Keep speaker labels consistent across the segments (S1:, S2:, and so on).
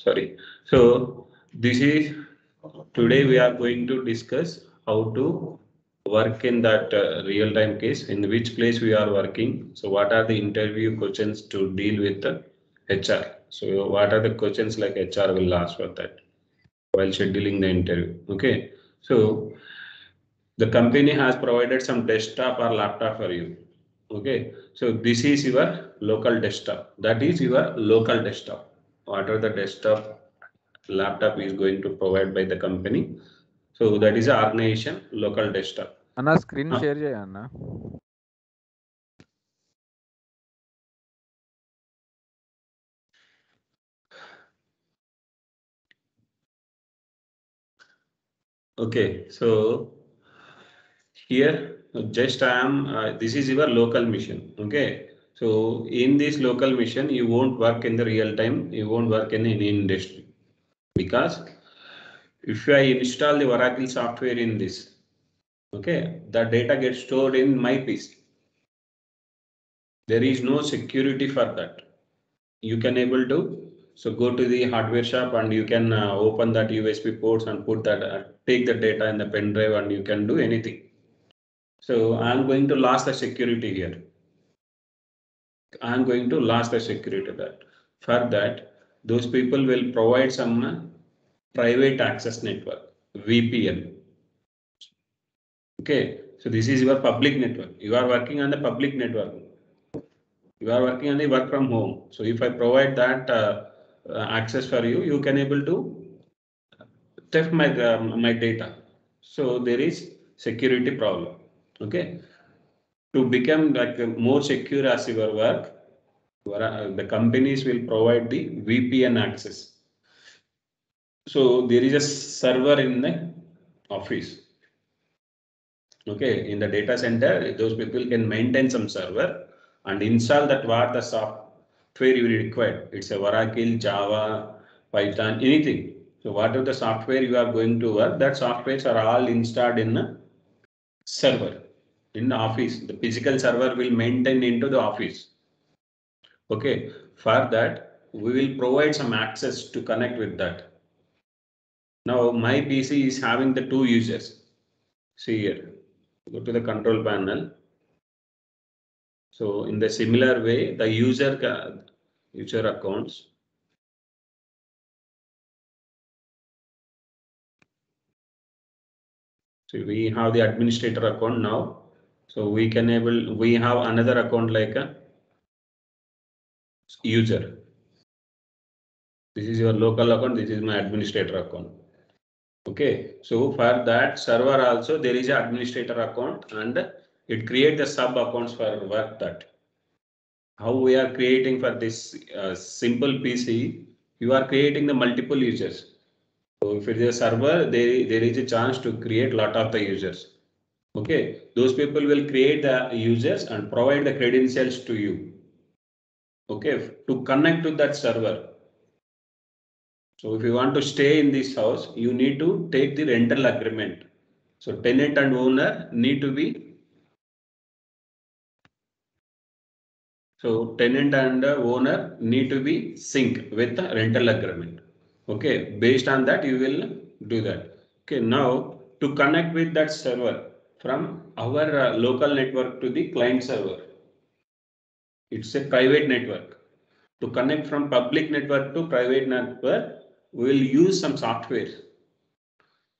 S1: Sorry. So this is today we are going to discuss how to work in that real-time case, in which place we are working. So what are the interview questions to deal with the HR? So what are the questions like HR will ask for that while scheduling the interview? Okay. So the company has provided some desktop or laptop for you. Okay. So this is your local desktop. That is your local desktop. Whatever the desktop laptop is going to provide by the company. So that is a organization local desktop.
S2: అన్న screen share చేయ అన్న.
S1: Okay, so here just I am this is your local mission. Okay, so in this local mission you won't work in the real time, you won't work in any industry, because if I install the Oracle software in this, okay, the data gets stored in my PC. There is no security for that. You can able to so go to the hardware shop and you can open that USB ports and put that take the data in the pen drive and you can do anything. So I'm going to lose the security here. I'm going to lose the security that. For that, those people will provide some private access network, VPN. Okay, so this is your public network. You are working on the public network. You are working on the work from home. So if I provide that access for you, you can able to theft my data. So there is security problem. Okay, to become like more secure as your work, the companies will provide the VPN access. So there is a server in the office. Okay, in the data center, those people can maintain some server and install that what the software you require. It's a Oracle, Java, Python, anything. So whatever the software you are going to work, that softwares are all installed in a server in the office. The physical server will maintain into the office. Okay, for that we will provide some access to connect with that. Now my PC is having the two users. See here, go to the control panel. So in the similar way, the user accounts. So we have the administrator account now. So we have another account like a user. This is your local account. This is my administrator account. Okay, so for that server also there is an administrator account and it creates the sub accounts for work. That how we are creating for this simple PC, you are creating the multiple users. So if it is a server, there is a chance to create lot of the users. Okay, those people will create the users and provide the credentials to you. Okay, to connect to that server. So if you want to stay in this house, you need to take the rental agreement. So tenant and owner need to be. So tenant and owner need to be sync with the rental agreement. Okay, based on that you will do that. Okay, now to connect with that server from our local network to the client server, it's a private network. To connect from public network to private network, we will use some software.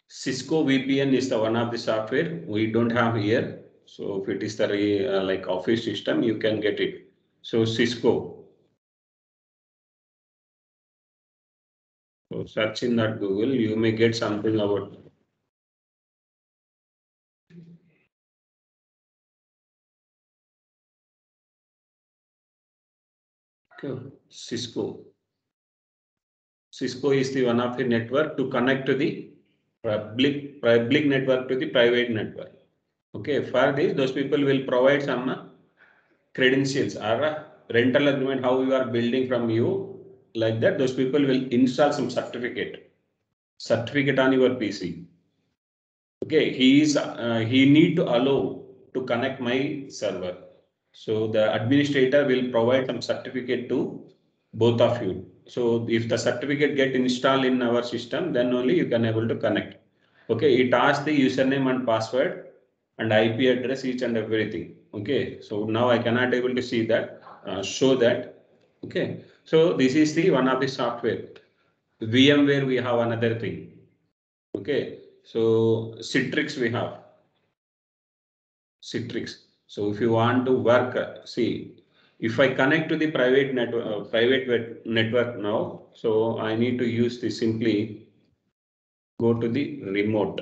S1: Cisco VPN is the one of the software we don't have here. So if it is the like office system, you can get it. So Cisco. So search in that Google, you may get something about. Okay. Cisco. Cisco is the one of the network to connect to the public network to the private network. Okay, for this, those people will provide some credentials or rental agreement, how you are building from you, like that. Those people will install some certificate on your PC. Okay, he need to allow to connect my server. So the administrator will provide some certificate to both of you. So if the certificate get installed in our system, then only you can able to connect. Okay, it asks the username and password and IP address, each and everything. Okay, so now I cannot able to see that, show that. Okay, so this is the one of the software. VMware we have another thing. Okay, so Citrix we have. Citrix. So if you want to work, see, if I connect to the private network now, so I need to use the simply go to the remote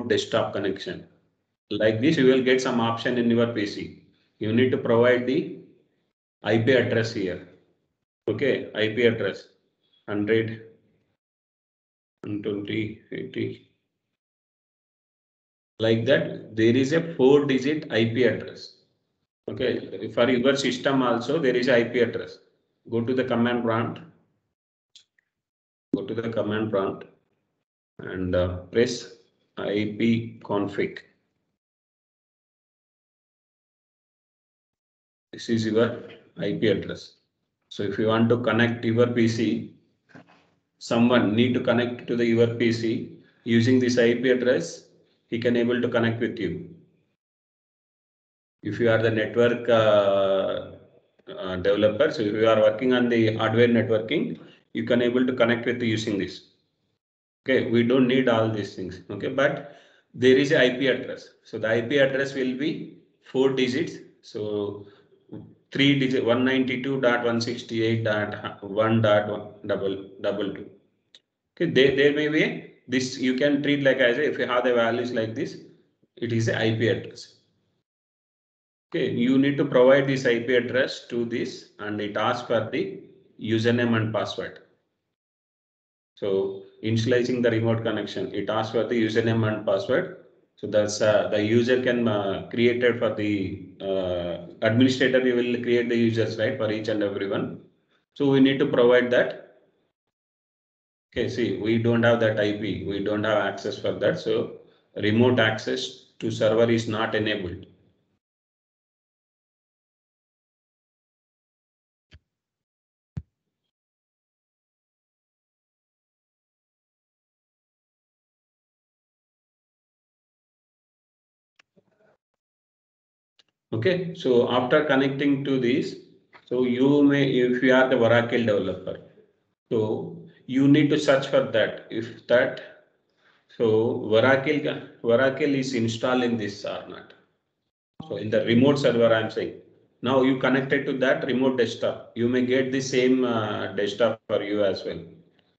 S1: desktop connection. Like this, you will get some option in your PC. You need to provide the IP address here. Okay, IP address 100, 120, 80. Like that, there is a 4-digit IP address. Okay, for your system also there is IP address. Go to the command prompt. Go to the command prompt and press ipconfig. This is your IP address. So if you want to connect your PC, someone need to connect to the your PC using this IP address, he can able to connect with you. If you are the network developer, so if you are working on the hardware networking, you can able to connect with using this. Okay, we don't need all these things. Okay, but there is a IP address. So the IP address will be 4 digits. So 3 digit 192.168.1.122. Okay, there may be this, you can treat like as if you have the values like this, it is a IP address. Okay, you need to provide this IP address to this and it asks for the username and password. So initializing the remote connection, it asks for the username and password. So that's the user can create it for the administrator. You will create the users, right, for each and everyone. So we need to provide that. Okay, see, we don't have that IP. We don't have access for that. So remote access to server is not enabled. Okay, so after connecting to this, so you may, if you are the Oracle developer, so you need to search for that. If that, so Oracle is installed in this or not. So in the remote server, I'm saying. Now you connected to that remote desktop. You may get the same desktop for you as well.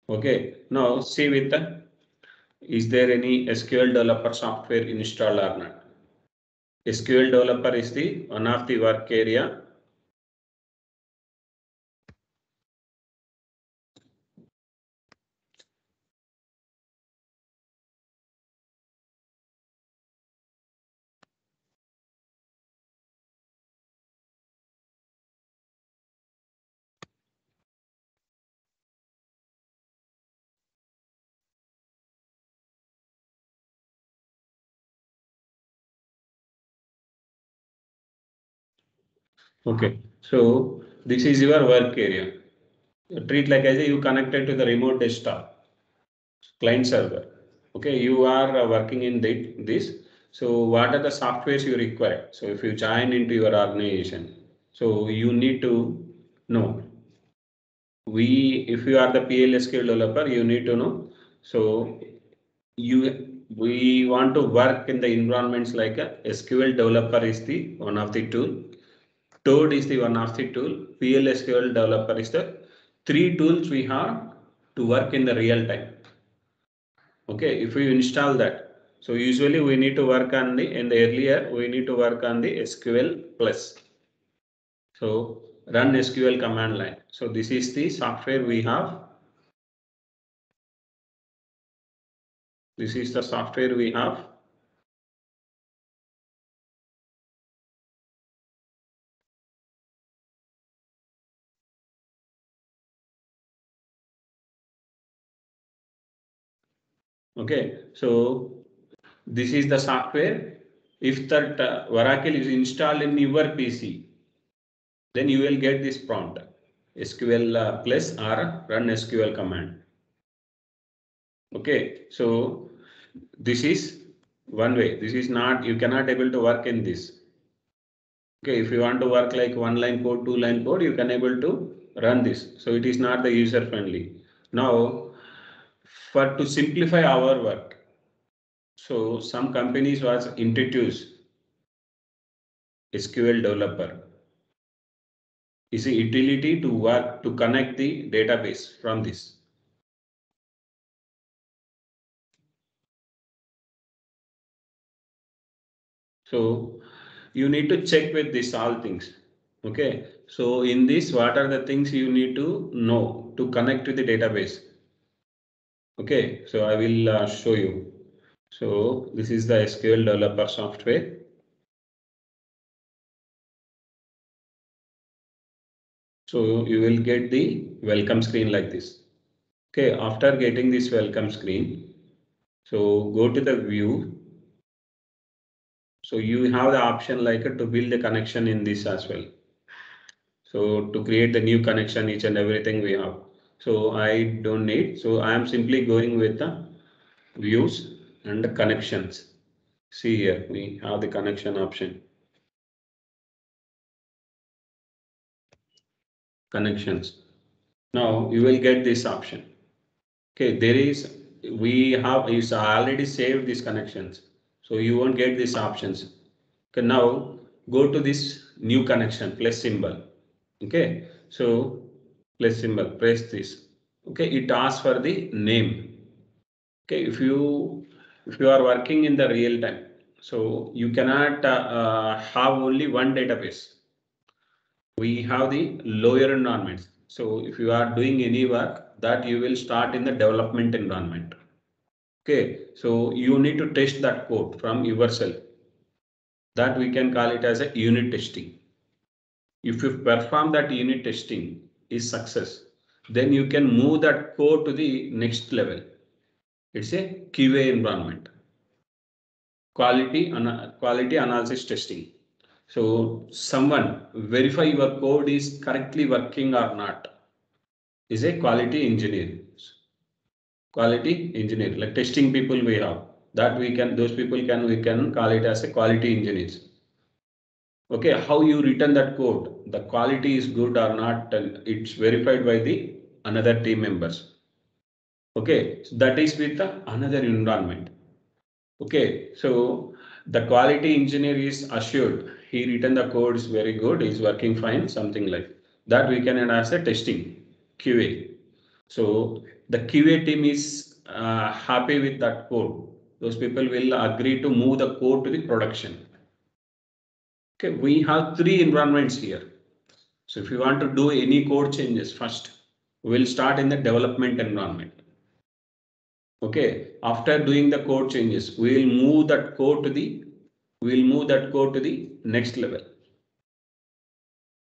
S1: Okay. Now see with the, is there any SQL developer software installed or not? SQL developer is the one of the work area. Okay, so this is your work area. Treat like as you connected to the remote desktop client server. Okay, you are working in this. So what are the softwares you require? So if you join into your organization, so you need to know. If you are the PLSQL developer, you need to know. So we want to work in the environments like a SQL developer is the one of the tool. Toad is the one of the tool. PLSQL developer is the 3 tools we have to work in the real time. Okay, if we install that, so usually we need to work on the, in the earlier, we need to work on the SQL plus. So run SQL command line. So this is the software we have. This is the software we have. Okay, so this is the software. If that Oracle is installed in your PC, then you will get this prompt. SQL plus or run SQL command. Okay, so this is one way. This is not, you cannot able to work in this. Okay, if you want to work like 1-line code, 2-line code, you can able to run this. So it is not the user friendly. Now, for to simplify our work, so some companies was introduced SQL developer is a utility to work to connect the database from this. So you need to check with this all things. Okay, so in this, what are the things you need to know to connect to the database? Okay, so I will show you. So this is the SQL developer software. So you will get the welcome screen like this. Okay, after getting this welcome screen, so go to the view. So you have the option like to build a connection in this as well. So to create the new connection, each and everything we have. So I don't need. So I am simply going with the views and the connections. See here, we have the connection option. Connections. Now you will get this option. Okay, there is, we have is already saved these connections. So you won't get these options. Okay, now go to this new connection plus symbol. Okay, so plus symbol, press this. Okay, it asks for the name. Okay, if you are working in the real time, so you cannot have only one database. We have the lower environments. So if you are doing any work, that you will start in the development environment. Okay, so you need to test that code from yourself. That we can call it as a unit testing. If you perform that unit testing is success, then you can move that code to the next level. It's a QA environment, quality analysis testing. So someone verify your code is correctly working or not is a quality engineer. Quality engineer, like testing people we have, that we can, those people can, we can call it as a quality engineers. Okay, how you written that code, the quality is good or not, it's verified by the another team members. Okay, so that is with the another environment. Okay, so the quality engineer is assured he written the code is very good, is working fine, something like that. We can add as a testing QA. So the QA team is happy with that code. Those people will agree to move the code to the production. Okay, we have three environments here. So if you want to do any code changes, first we'll start in the development environment. Okay, after doing the code changes, we'll move that code to the next level.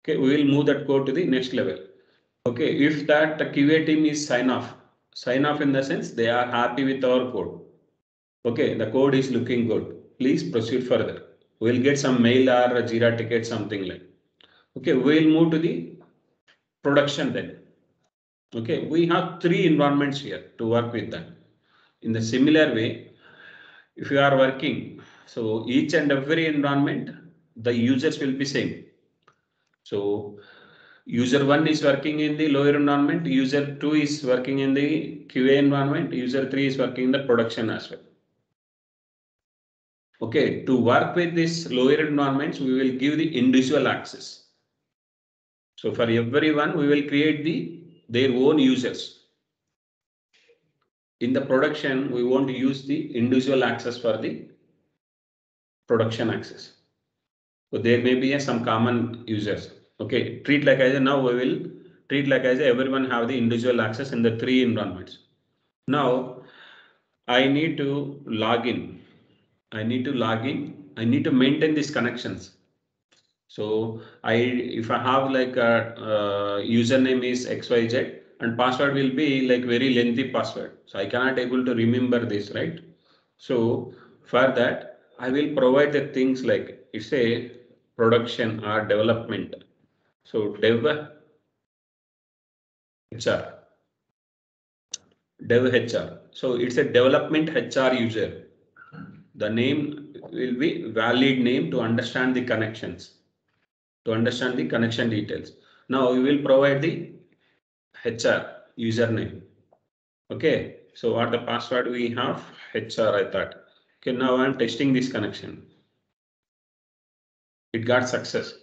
S1: Okay, we will move that code to the next level. Okay, if that the QA team is sign off in the sense they are happy with our code. Okay, the code is looking good. Please proceed further. We'll get some mail or a Jira ticket, something like. Okay, we'll move to the production then. Okay, we have three environments here to work with that. In the similar way, if you are working, so each and every environment, the users will be same. So user 1 is working in the lower environment, user 2 is working in the QA environment, user 3 is working in the production as well. Okay, to work with this lower environments, we will give the individual access. So for everyone, we will create their own users. In the production, we want to use the individual access for the production access. So there may be some common users. Okay, treat like as now we will treat like as everyone have the individual access in the three environments. Now I need to log in. I need to maintain these connections. So if I have like a username is XYZ and password will be like very lengthy password. So I cannot able to remember this, right? So for that, I will provide the things like it's a production or development. So dev HR. Dev HR. So it's a development HR user. The name will be valid name to understand the connections, to understand the connection details. Now we will provide the HR username. Okay. So what the password we have? HR, I thought. Okay. Now I'm testing this connection. It got success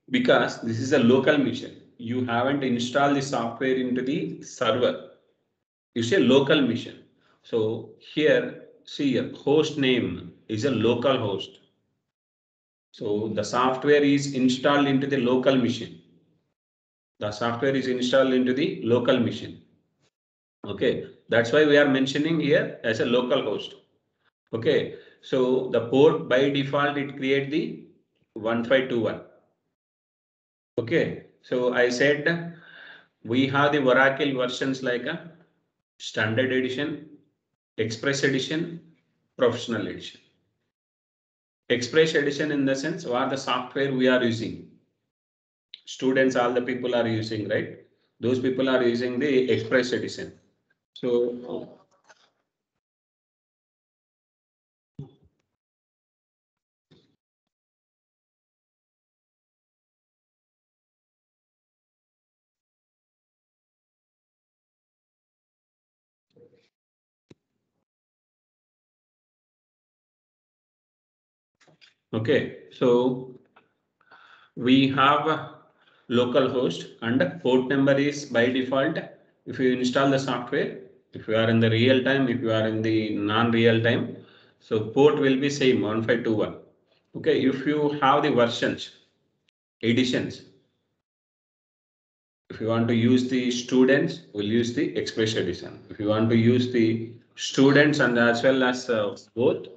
S1: because this is a local mission. You haven't installed the software into the server. It's a local mission. So here, see here, host name is a local host. So the software is installed into the local machine. The software is installed into the local machine. Okay, that's why we are mentioning here as a local host. Okay, so the port by default it create the 1521. Okay, so I said we have the Oracle versions like a standard edition, express edition, professional edition. Express edition in the sense what the software we are using. Students, all the people are using, right? Those people are using the express edition. So okay, so we have a local host and port number is by default. If you install the software, if you are in the real time, if you are in the non-real time, so port will be same 1521. Okay, if you have the versions, editions, if you want to use the students, we'll use the express edition. If you want to use the students and as well as both,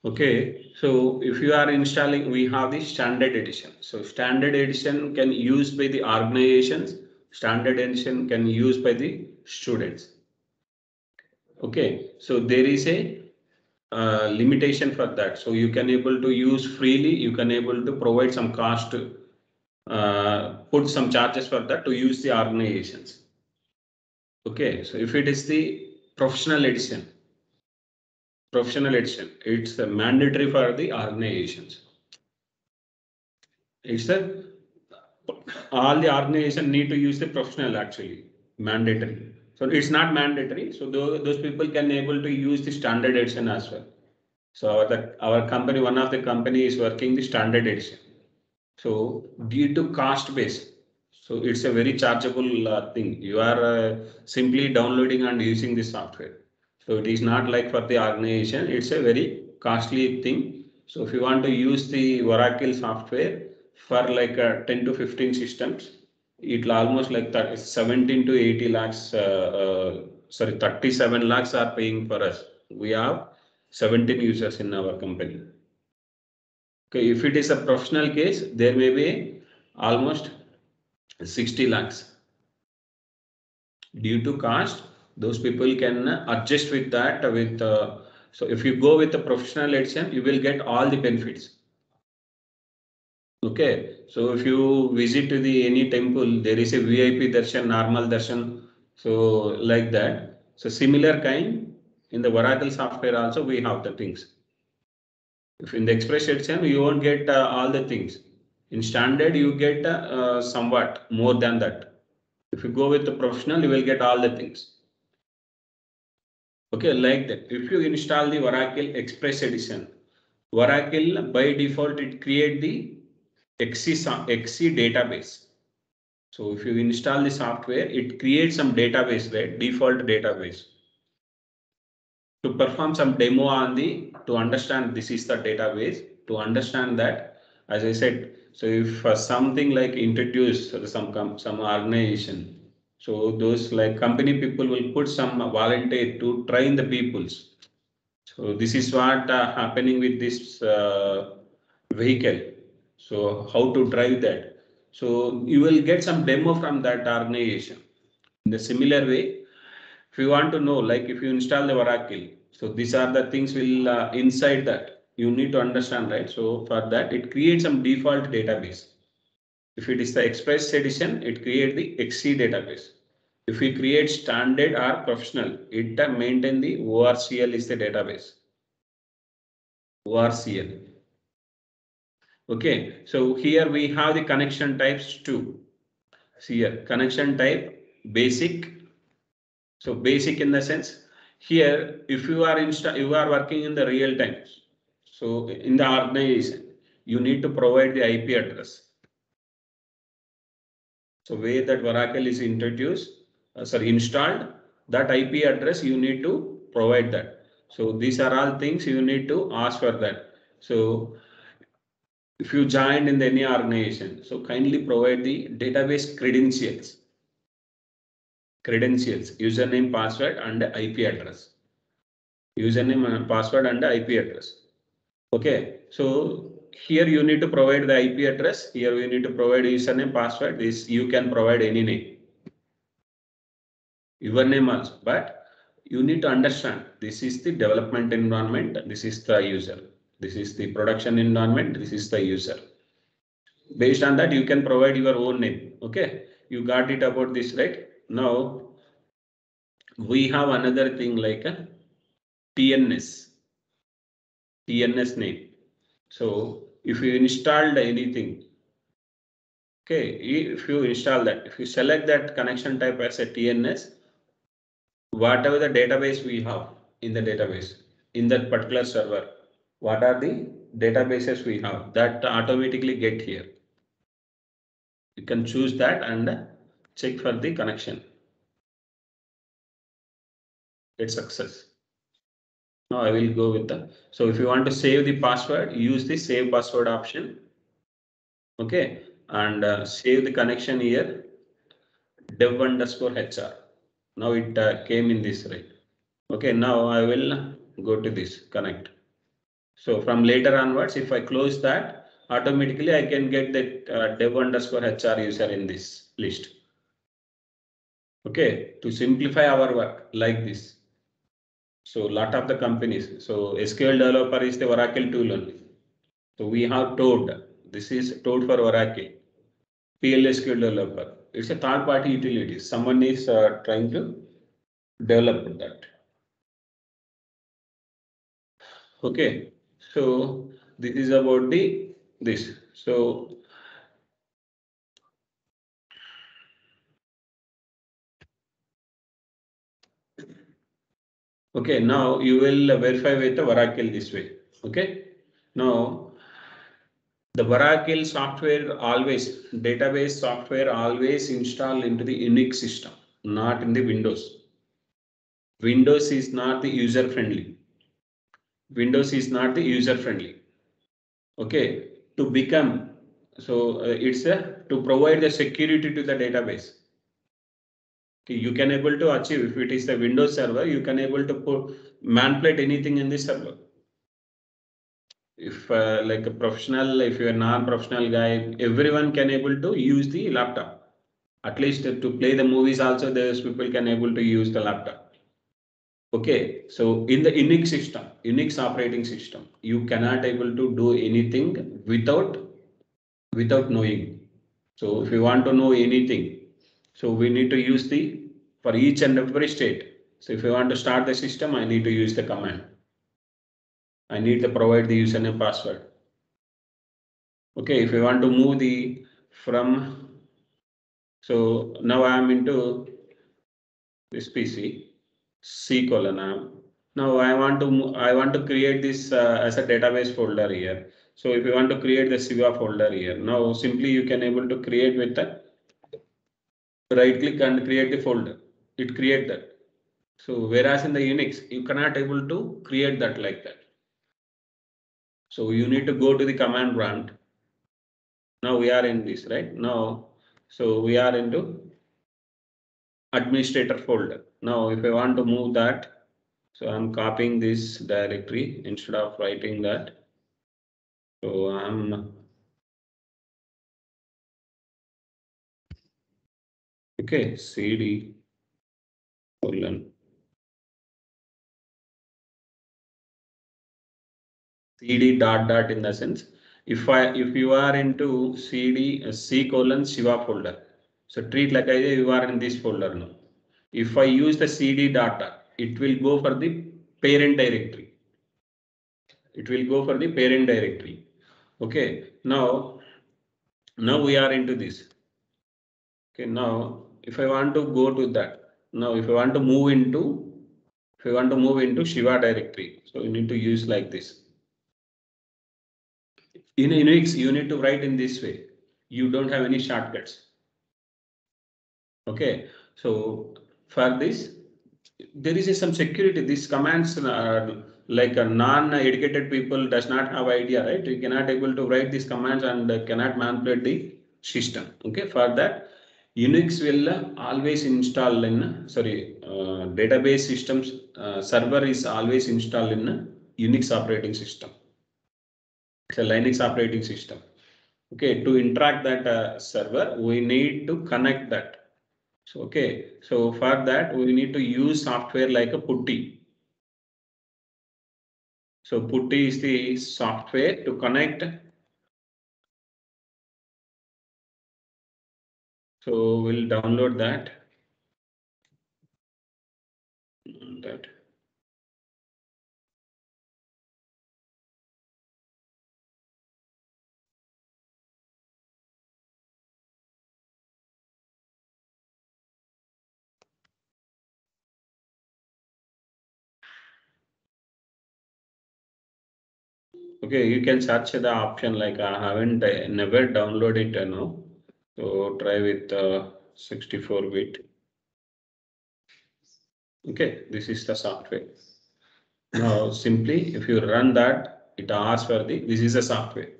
S1: okay, so if you are installing, we have the standard edition. So standard edition can use by the organizations, standard edition can use by the students. Okay, so there is a limitation for that. So you can able to use freely, you can able to provide some cost, put some charges for that to use the organizations. Okay, so if it is the professional edition, it's mandatory for the organizations. It's a all the organization need to use the professional actually mandatory. So it's not mandatory. So those people can able to use the standard edition as well. So our company, one of the company is working the standard edition. So due to cost base, so it's a very chargeable thing. You are simply downloading and using the software. So it is not like for the organization, it's a very costly thing. So if you want to use the Oracle software for like 10 to 15 systems, it'll almost like that 17 to 80 lakhs, sorry, 37 lakhs are paying for us. We have 17 users in our company. Okay, if it is a professional case, there may be almost 60 lakhs. Due to cost, those people can adjust with that. So if you go with the professional edition, you will get all the benefits. Okay, so if you visit to the any temple, there is a VIP darshan, normal darshan, so like that. So similar kind in the Oracle software also we have the things. If in the express edition, you won't get all the things. In standard, you get somewhat more than that. If you go with the professional, you will get all the things. Okay, like that. If you install the Oracle Express Edition, Oracle by default it create the XC database. So if you install the software, it creates some database, right? Default database. To perform some demo on the, to understand this is the database, to understand that, as I said, so if something like introduce some organization, so those like company people will put some volunteer to train the peoples. So this is what happening with this vehicle. So how to drive that. So you will get some demo from that organization. In the similar way, if you want to know, like if you install the Oracle, so these are the things will inside that you need to understand, right? So for that, it creates some default database. If it is the Express edition, it creates the XC database. If we create standard or professional, it maintain the ORCL is the database. ORCL. Okay, so here we have the connection types too. See here, connection type basic. So basic in the sense here, if you are you are working in the real time. So in the organization, you need to provide the IP address. So where that Oracle is introduced, installed, that IP address you need to provide that. So these are all things you need to ask for that. So if you joined in any organization, so kindly provide the database credentials, username, password, and IP address. Username and password and IP address. Okay, so here you need to provide the IP address. Here you need to provide username, password. This you can provide any name, your name also. But you need to understand this is the development environment. This is the user. This is the production environment. This is the user. Based on that, you can provide your own name. Okay, you got it about this, right? Now we have another thing like a TNS name. So if you installed anything, okay, if you install that, if you select that connection type as a TNS, whatever the database we have in the database, in that particular server, what are the databases we have, that automatically get here. You can choose that and check for the connection. It's success. Now I will go with the, so if you want to save the password, use the save password option. Okay, and save the connection here, dev_HR. Now it came in this, right? Okay, now I will go to this connect. So from later onwards, if I close that, automatically I can get that dev_HR user in this list. Okay, to simplify our work like this. So lot of the companies, so SQL developer is the Oracle tool only. So we have Toad. This is Toad for Oracle. PL/SQL developer. It's a third party utility. Someone is trying to develop that. Okay, so this is about this. So okay, now you will verify with the Oracle this way. Okay, now the Oracle software always, database software always install into the Unix system, not in the Windows. Windows is not the user friendly. Windows is not the user friendly. Okay, to become, so it's to provide the security to the database. Okay, you can able to achieve, if it is the Windows server, you can able to manipulate anything in this server. If like a professional, if you're a non-professional guy, everyone can able to use the laptop. At least to play the movies also, those people can able to use the laptop. Okay, so in the Unix system, Unix operating system, you cannot able to do anything without knowing. So if you want to know anything, so we need to use the, for each and every state. So if you want to start the system, I need to use the command. I need to provide the username password. Okay, if you want to move the from, so now I am into this PC, C colon. Now I want to create this as a database folder here. So if you want to create the Siva folder here, now simply you can able to create with the right click and create the folder. It create that. So whereas in the Unix, you cannot able to create that like that. So you need to go to the command prompt. Now we are in this right now. So we are into administrator folder. Now if I want to move that, so I'm copying this directory instead of writing that. So I'm okay, cd colon cd dot in the sense if you are into cd c colon shiva folder, so treat like you are in this folder now. If I use the cd data, it will go for the parent directory. It will go for the parent directory. Okay, now we are into this. Okay, now if I want to go to that, now if I want to move into Shiva directory, so you need to use like this. In Unix, you need to write in this way. You don't have any shortcuts. Okay, so for this, there is some security. These commands like a non-educated people does not have idea, right? You cannot able to write these commands and cannot manipulate the system. Okay, for that, Unix will always install in database systems server is always installed in Unix operating system. It's a Linux operating system. Okay, to interact that server, we need to connect that. So, okay, so for that, we need to use software like a PuTTY. So PuTTY is the software to connect. So we'll download that. Okay, you can search the option like I haven't never downloaded it now. So try with 64-bit. Okay, this is the software. Now simply if you run that, it asks for this is a software.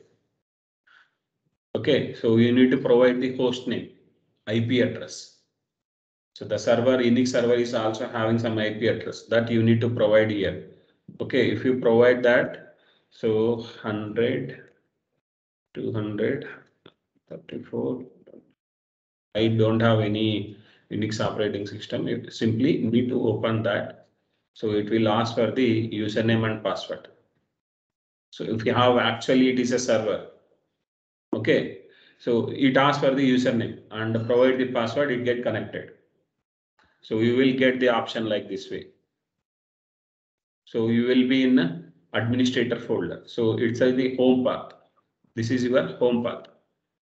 S1: Okay, so you need to provide the host name, IP address. So the server, Unix server is also having some IP address that you need to provide here. Okay, if you provide that, so 100, 200, 34. I don't have any Unix operating system. You simply need to open that. So it will ask for the username and password. So if you have actually it is a server. Okay, so it asks for the username and provide the password, it get connected. So you will get the option like this way. So you will be in administrator folder. So it's the home path. This is your home path.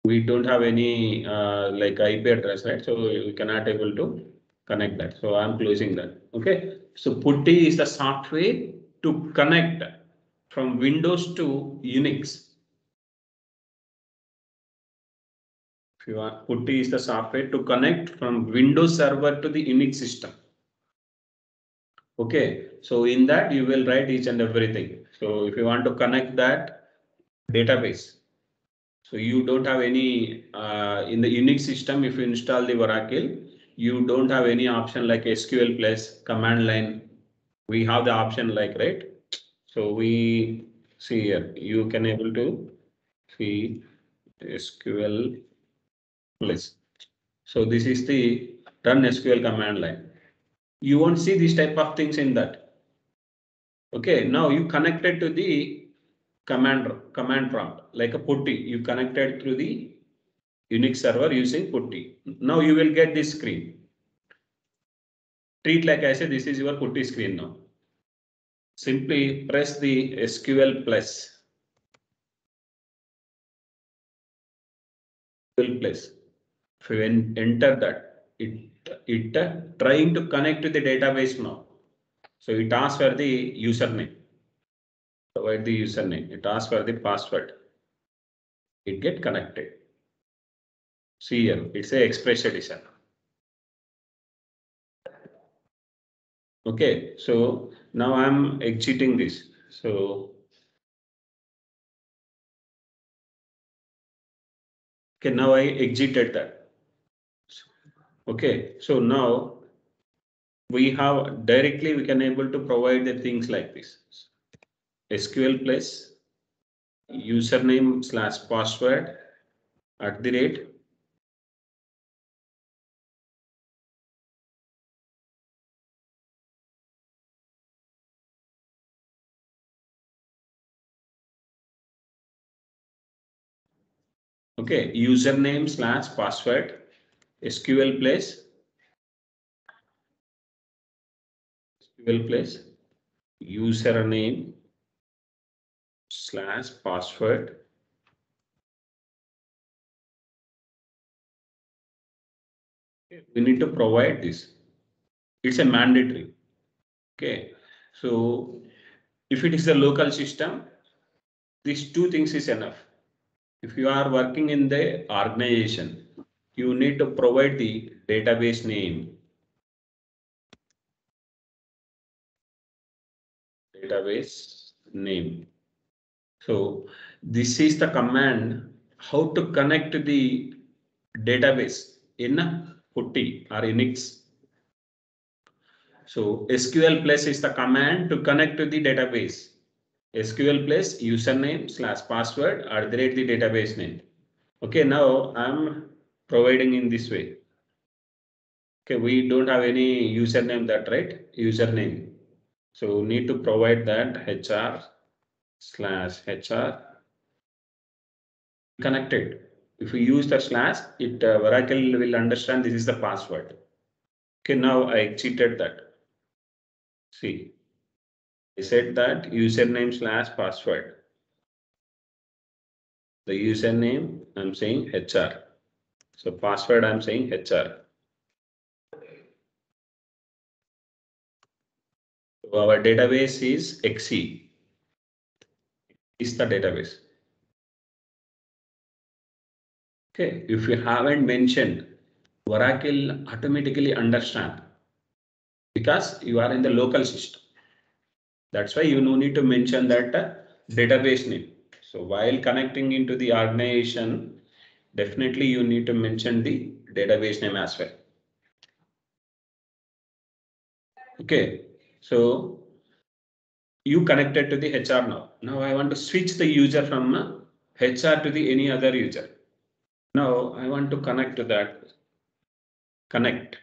S1: We don't have any like IP address, right? So we cannot able to connect that. So I'm closing that. Okay. So PuTTY is the software to connect from Windows to Unix. If you want, PuTTY is the software to connect from Windows server to the Unix system. Okay, so in that you will write each and everything. So if you want to connect that database, so you don't have any in the Unix system. If you install the Oracle, you don't have any option like SQL plus command line. We have the option like right. So we see here you can able to see SQL plus. So this is the run SQL command line. You won't see this type of things in that. Okay, now you connected to the command prompt like a PuTTY. You connected through the Unix server using PuTTY. Now you will get this screen. Treat like I said, this is your PuTTY screen now. Simply press the SQL plus. SQL plus. If you enter that, it trying to connect to the database now. So it asks for the username. Provide the username. It asks for the password. It get connected. See here, it's a Express edition. Okay, so now I'm exiting this. So, okay, now I exited that. Okay, so now we have directly we can able to provide the things like this. SQL plus username slash password at the rate. Okay, username slash password SQL plus username slash password. We need to provide this. It's a mandatory. Okay, so if it is a local system, these two things is enough. If you are working in the organization, you need to provide the database name, So this is the command how to connect to the database in PuTTY or Unix. So SQL plus is the command to connect to the database. SQL plus username slash password at the rate the database name. Okay, now I'm providing in this way. Okay, we don't have any username that, right? Username. So need to provide that HR slash HR connected. If we use the slash, it Oracle will understand this is the password. Okay, now I cheated that. See, I said that username slash password. The username I'm saying HR. So password I'm saying HR. So our database is XE. Is the database. Okay, if you haven't mentioned, Oracle automatically understand because you are in the local system. That's why you no need to mention that database name. So while connecting into the organization, definitely you need to mention the database name as well. Okay, so you connected to the HR now. Now I want to switch the user from HR to the any other user. Now I want to connect to that. Connect.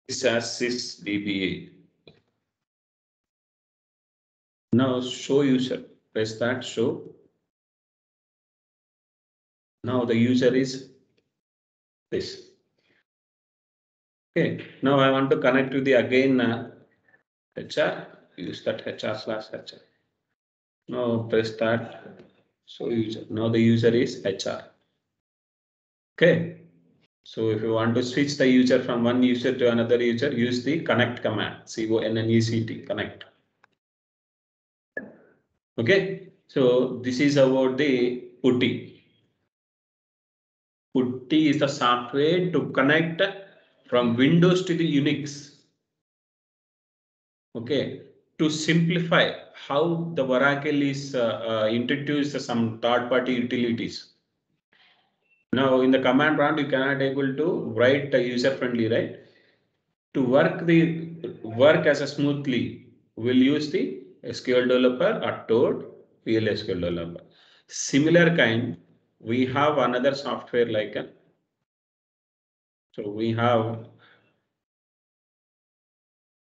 S1: This as sysdba. Now show user. Press that show. Now the user is this. Okay. Now I want to connect to the again HR. Use that HR slash HR. Now press that. Show user. Now the user is HR. Okay. So if you want to switch the user from one user to another user, use the connect command. CONNECT connect. Okay. So this is about the PuTTY. PuTTY is the software to connect from Windows to the Unix. Okay, to simplify how the Oracle is introduced some third-party utilities. Now in the command prompt, you cannot able to write user-friendly, right? To work as a smoothly, we'll use the SQL developer or Toad PLSQL developer. Similar kind, we have another software like so we have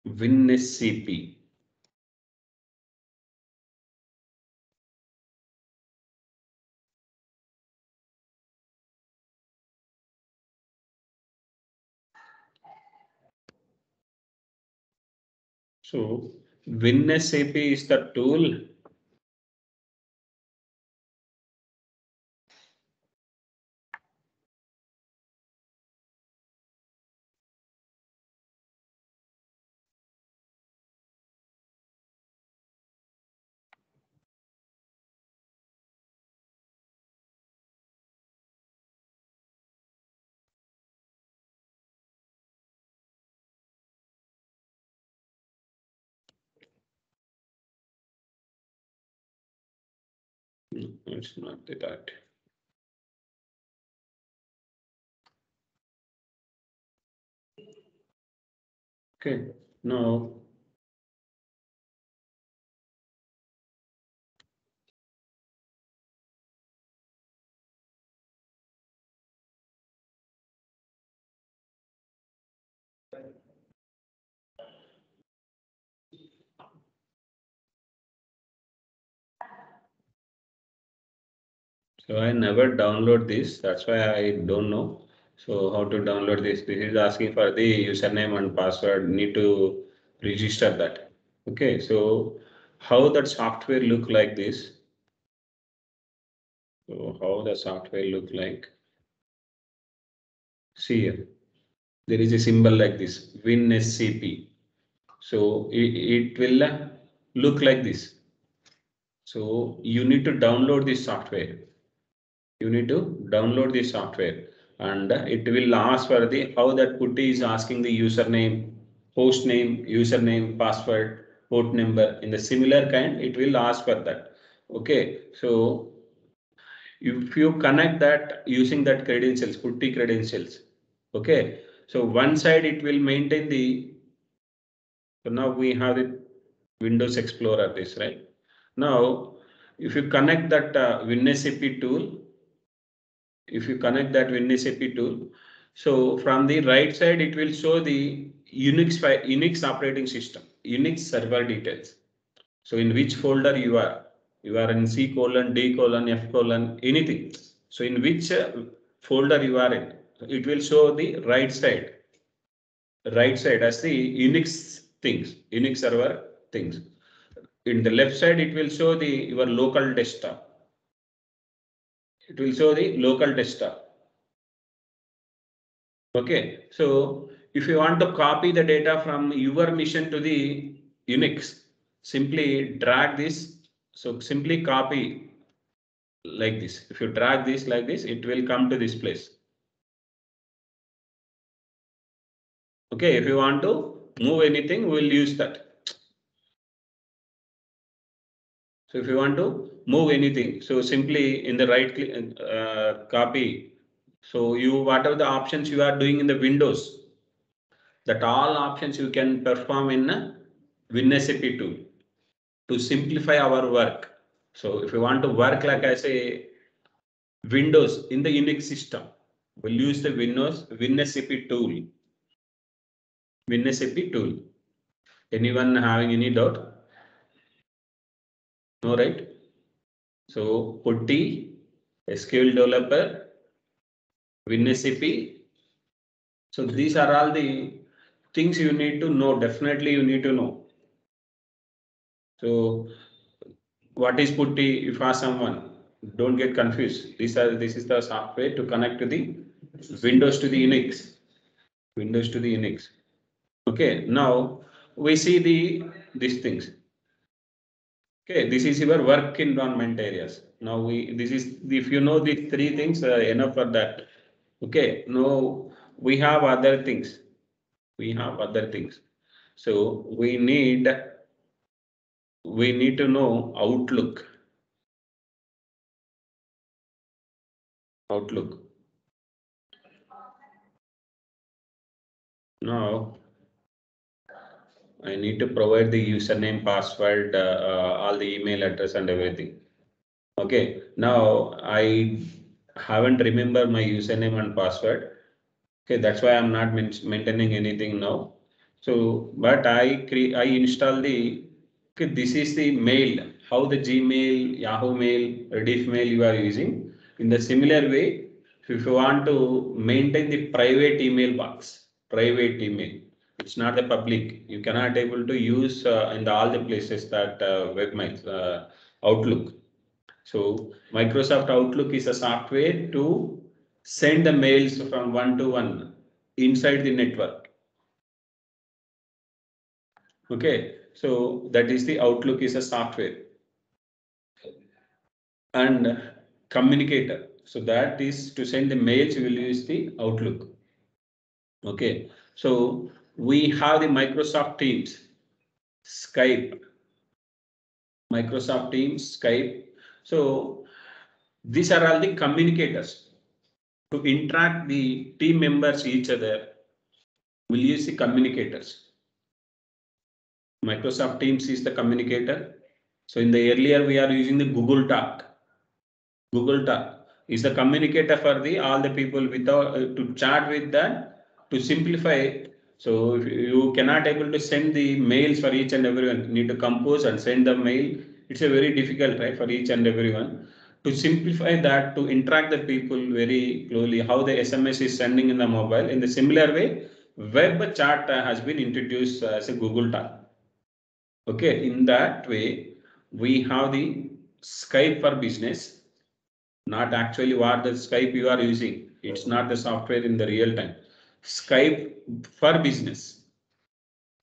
S1: WinSCP. So WinSAP is the tool No, it's not that. Okay, now so I never download this. That's why I don't know. So how to download this? This is asking for the username and password. Need to register that. Okay, so how that software look like this? So how the software look like? See here, there is a symbol like this, WinSCP. So it will look like this. So you need to download this software. You need to download this software, and it will ask for the how that putty is asking the username, host name, username, password, port number. In the similar kind, it will ask for that. Okay, so if you connect that using that credentials, putty credentials, okay, so one side it will maintain the, so now we have the Windows Explorer this, right? Now, if you connect that WinSAP tool, if you connect that WinSAP tool, so from the right side, it will show the Unix operating system, Unix server details. So in which folder you are in C colon, D colon, F colon, anything. So in which folder you are in, it will show the right side as the Unix things, Unix server things. In the left side, it will show the your local desktop. It will show the local desktop. Okay, so if you want to copy the data from your machine to the Unix, simply drag this. So simply copy like this. If you drag this like this, it will come to this place. Okay, if you want to move anything, we'll use that. So if you want to move anything, so simply in the right click, copy. So you whatever the options you are doing in the Windows, that all options you can perform in a WinSAP tool to simplify our work. So if you want to work like I say Windows in the Unix system, we'll use the Windows WinSAP tool. WinSAP tool. Anyone having any doubt? No, right? So putty, SQL developer, WinSAP. So these are all the things you need to know. Definitely you need to know. So what is putty? If ask someone, don't get confused. This is the software to connect to the Windows to the Unix. Windows to the Unix. Okay, now we see these things. Okay, this is your work environment areas. Now this is if you know the three things enough for that. Okay, now we have other things. We have other things. So we need to know Outlook. Outlook. Now I need to provide the username, password, all the email address and everything. Okay, now I haven't remember my username and password. Okay, that's why I'm not maintaining anything now. So, but I install the, okay, this is the mail, how the Gmail, Yahoo Mail, Rediff Mail you are using. In the similar way, if you want to maintain the private email box, private email, it's not the public. You cannot able to use in all the places that webmail, Outlook. So Microsoft Outlook is a software to send the mails from one to one inside the network. Okay, so that is the Outlook is a software and communicator. So that is to send the mails, you will use the Outlook. Okay, so we have the Microsoft Teams, Skype, Microsoft Teams, Skype. So These are all the communicators. To interact the team members each other, we'll use the communicators. Microsoft Teams is the communicator. So in the earlier we are using the Google Talk. Google Talk is the communicator for the all the people without to chat with that, to simplify. So if you cannot able to send the mails for each and everyone, you need to compose and send the mail. It's a very difficult, right, for each and everyone. To simplify that, to interact the people very closely, how the SMS is sending in the mobile. In the similar way, web chat has been introduced as a Google Talk. Okay, in that way, we have the Skype for business, not actually what the Skype you are using. It's not the software in the real time. Skype for business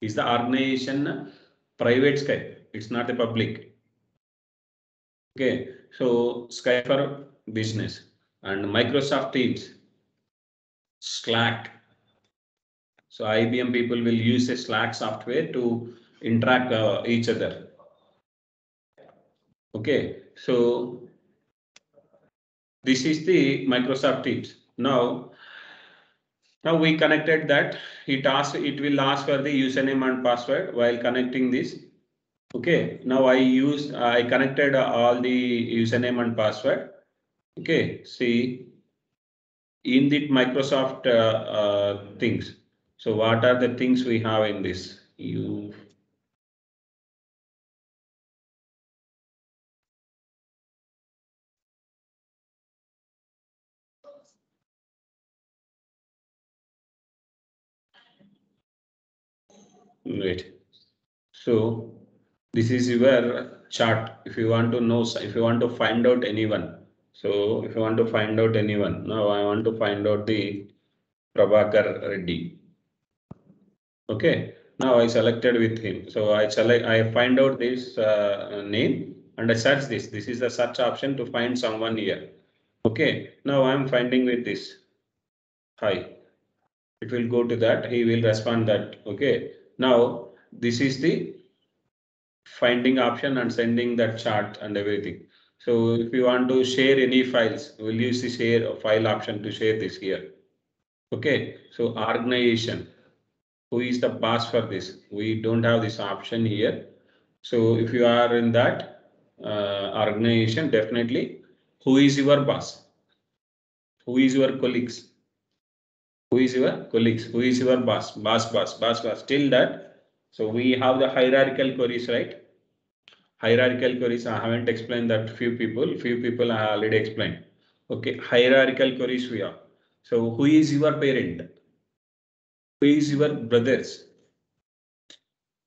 S1: is the organization private Skype. It's not the public. Okay, so Skype for business and Microsoft Teams, Slack. So IBM people will use a Slack software to interact each other. Okay, so this is the Microsoft Teams. Now we connected that. It will ask for the username and password while connecting this. Okay, now I connected all the username and password. Okay, see in the Microsoft things. So what are the things we have in this? Wait. So this is your chart. If you want to know, if you want to find out anyone. So if you want to find out anyone, now I want to find out the Prabhakar Reddy. Okay. Now I selected with him. So I find out this name and I search this. This is the search option to find someone here. Okay. Now I'm finding with this. Hi. It will go to that. He will respond that. Okay. Now this is the finding option and sending that chart and everything. So if you want to share any files, we'll use the share file option to share this here. Okay, so organization, who is the boss for this? We don't have this option here. So if you are in that organization, definitely, who is your boss? Who is your colleagues? Who is your colleagues? Who is your boss? Boss. Till that, so we have the hierarchical queries, right? Hierarchical queries, I haven't explained that. Few people I already explained. Okay, hierarchical queries we have. So who is your parent? Who is your brothers?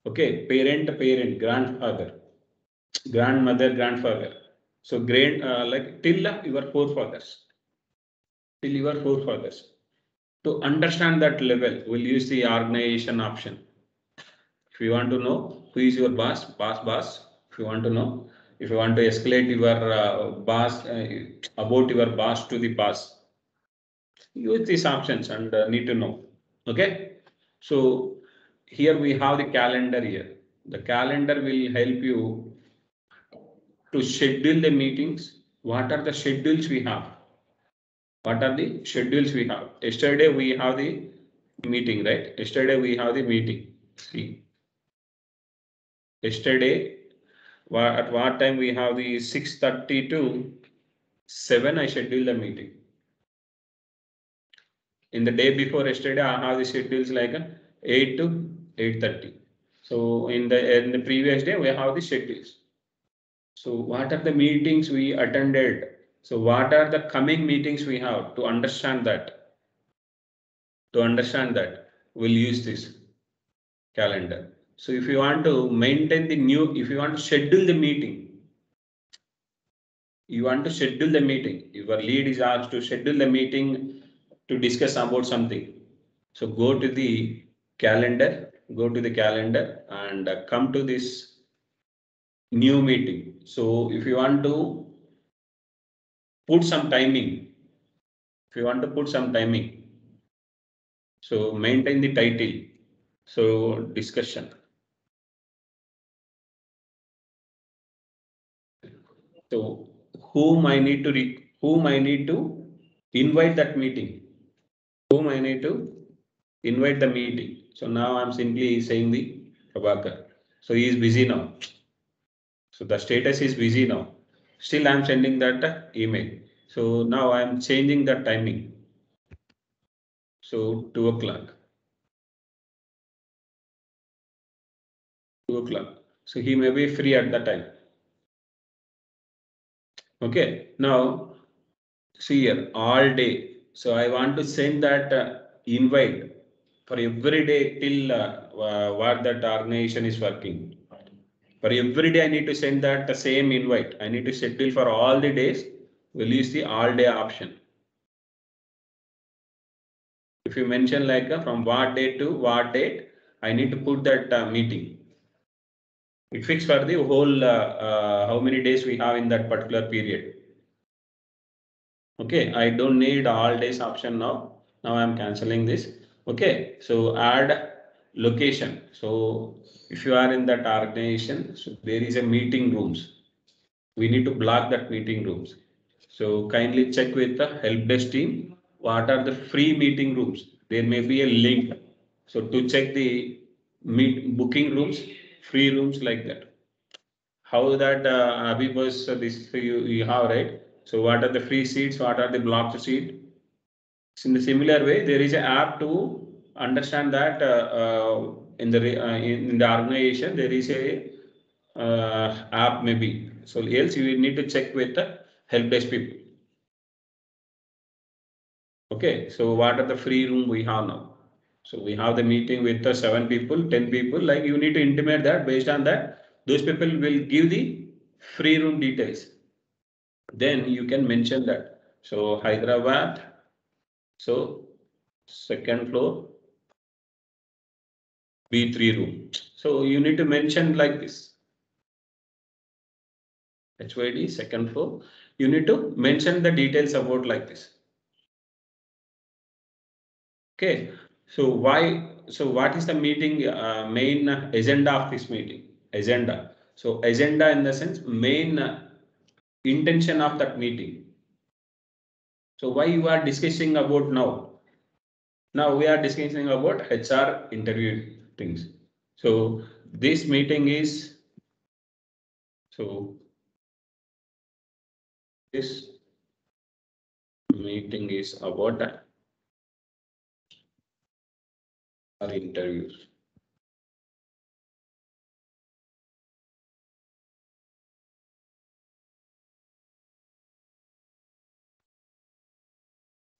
S1: Okay, parent, grandfather, grandmother, grandfather. So like till your forefathers, till your forefathers. To understand that level, we'll use the organization option. If you want to know who is your boss. If you want to know, if you want to escalate your boss about your boss to the boss, use these options and need to know. Okay, so here we have the calendar here. The calendar will help you to schedule the meetings. What are the schedules we have? What are the schedules we have? Yesterday we have the meeting, right? Yesterday we have the meeting. See, yesterday at what time we have the 6:30 to 7 I schedule the meeting. In the day before yesterday I have the schedules like 8 to 8:30. So in the previous day we have the schedules. So what are the meetings we attended? So what are the coming meetings we have? To understand that, we'll use this calendar. So if you want to maintain if you want to schedule the meeting, your lead is asked to schedule the meeting to discuss about something. So go to the calendar, and come to this new meeting. So if you want to put some timing, so maintain the title. So discussion. So whom I need to whom I need to invite that meeting. Whom I need to invite the meeting. So now I'm simply saying the Prabhakar. So he is busy now. So the status is busy now. Still I'm sending that email. So now I'm changing the timing. So 2 o'clock. 2 o'clock. So he may be free at that time. Okay. Now see here all day. So I want to send that invite for every day till what that organization is working. For every day, I need to send that the same invite. I need to schedule for all the days. We'll use the all day option. If you mention like from what date to what date, I need to put that meeting. It fixed for the whole how many days we have in that particular period. Okay, I don't need all days option now. Now I'm canceling this. Okay, so add location. So if you are in that organization, so there is a meeting rooms. We need to block that meeting rooms. So kindly check with the help desk team. What are the free meeting rooms? There may be a link. So to check the booking rooms, free rooms like that. How that Abhi was this you have, right? So what are the free seats? What are the blocked seats? In the similar way, there is an app to understand that in the organization there is a app maybe. So else you need to check with the help desk people. Okay, so what are the free room we have now? So we have the meeting with the 7 people, 10 people. Like you need to intimate that based on that, those people will give the free room details. Then you can mention that. So Hyderabad. So second floor, B3 room. So you need to mention like this. HYD second floor. You need to mention the details about like this. Okay, so what is the meeting main agenda of this meeting? Agenda. So agenda in the sense main intention of that meeting. So why you are discussing about now? Now we are discussing about HR interview things. So this meeting is, so this meeting is about our interviews.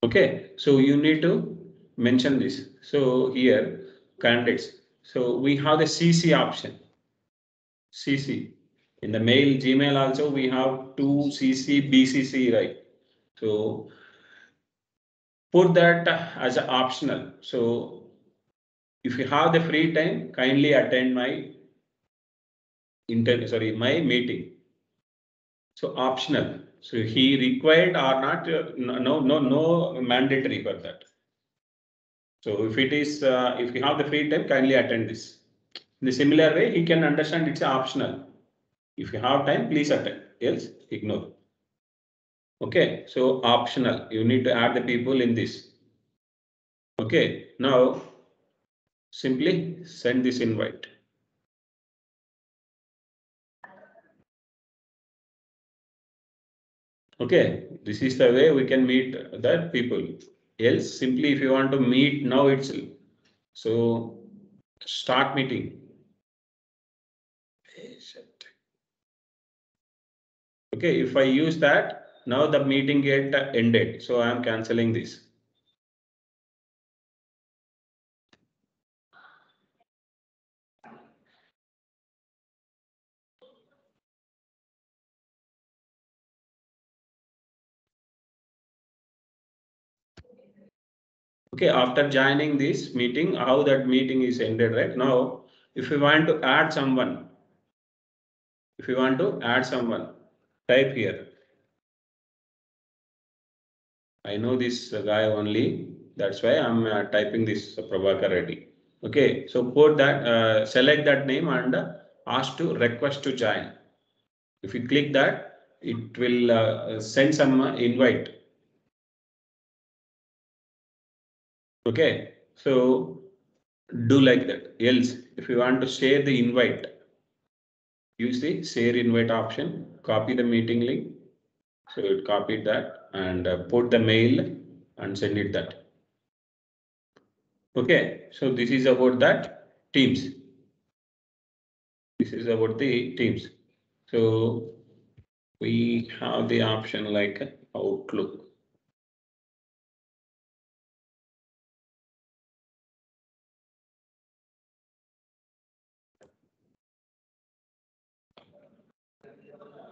S1: Okay, so you need to mention this. So here, candidates. So we have the CC option. CC. In the mail, Gmail also we have two CC, BCC, right? So put that as an optional. So if you have the free time, kindly attend my my meeting. So optional. So he required or not, no mandatory for that. So if it is, if you have the free time, kindly attend this. In the similar way, he can understand it's optional. If you have time, please attend. Else, ignore. Okay, so optional. You need to add the people in this. Okay, now simply send this invite. Okay, this is the way we can meet the people. Else, simply if you want to meet now itself, so start meeting. Okay, if I use that, now the meeting get ended. So I am canceling this. Okay, after joining this meeting, how that meeting is ended right now. If you want to add someone, type here. I know this guy only. That's why I'm typing this Prabhakar Reddy. Okay, so put that, select that name and ask to request to join. If you click that, it will send some invite. Okay, so do like that. Else, if you want to share the invite, use the share invite option, copy the meeting link. So it copied that and put the mail and send it that. Okay, so this is about that Teams. This is about the Teams. So we have the option like Outlook.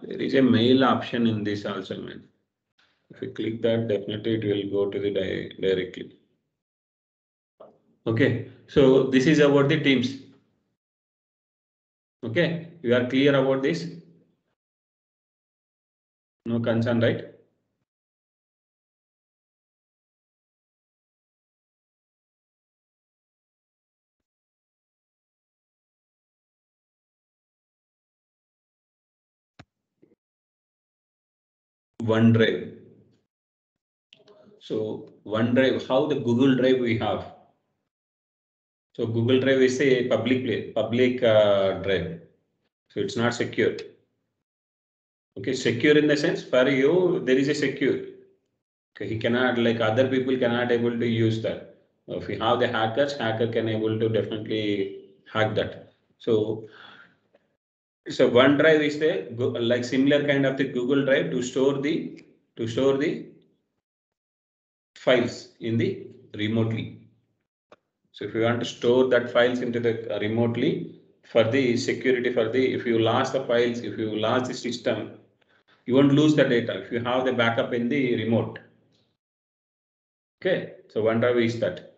S1: There is a mail option in this also, man. If you click that, definitely it will go to the directly. Okay, so this is about the Teams. Okay, you are clear about this? No concern, right? OneDrive. So OneDrive, how the Google Drive we have. So Google Drive is a public drive. So it's not secure. Okay, secure in the sense for you there is a secure. Okay, he cannot, like other people cannot able to use that. If you have the hackers, hacker can able to definitely hack that. So OneDrive is the like similar kind of the Google Drive to store the files in the remotely. So if you want to store that files into the remotely for the security, for the if you lost the files, if you lost the system, you won't lose the data if you have the backup in the remote. Okay, so OneDrive is that.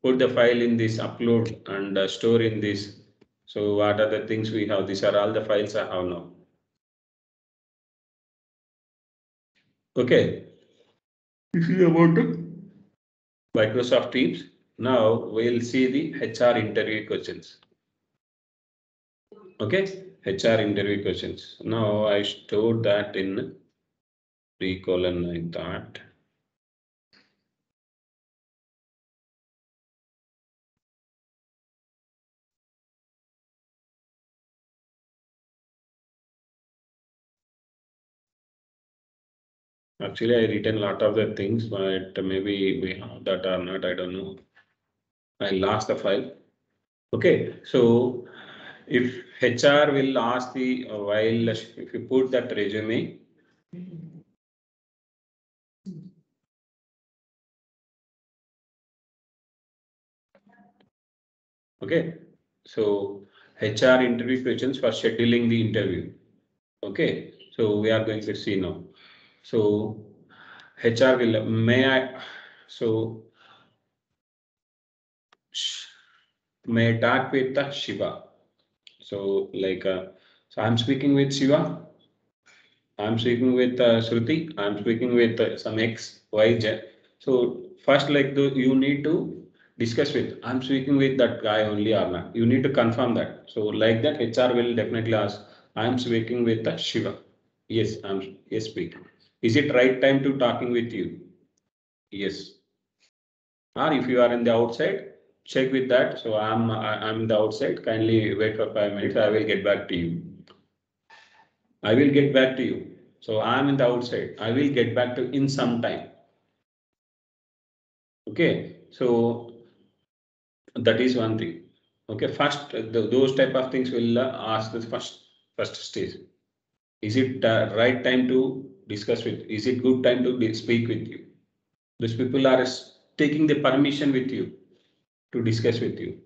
S1: Put the file in this, upload and store in this. So what are the things we have? These are all the files I have now. Okay, this is about Microsoft Teams. Now we'll see the HR interview questions. Okay, HR interview questions. Now I stored that in colon like that. Actually, I written a lot of the things, but maybe we have that or not, I don't know. I lost the file. Okay, so if HR will ask the while if you put that resume, okay, so HR interview questions for scheduling the interview. Okay, so we are going to see now. So HR will may I may I talk with the Shiva. So like so I'm speaking with Shiva. I'm speaking with Shruti. I'm speaking with some X, Y, Z. So first, like you need to discuss with. I'm speaking with that guy only or not. You need to confirm that. So like that, HR will definitely ask. I'm speaking with Shiva. Yes, yes speaking. Is it right time to talking with you? Yes. Or if you are in the outside, check with that. So I'm in the outside. Kindly wait for 5 minutes. I will get back to you. I will get back to you. So I'm in the outside. I will get back to in some time. Okay. So that is one thing. Okay. First, those type of things will ask the first stage. Is it right time to discuss with? Is it good time to speak with you? Those people are taking the permission with you to discuss with you.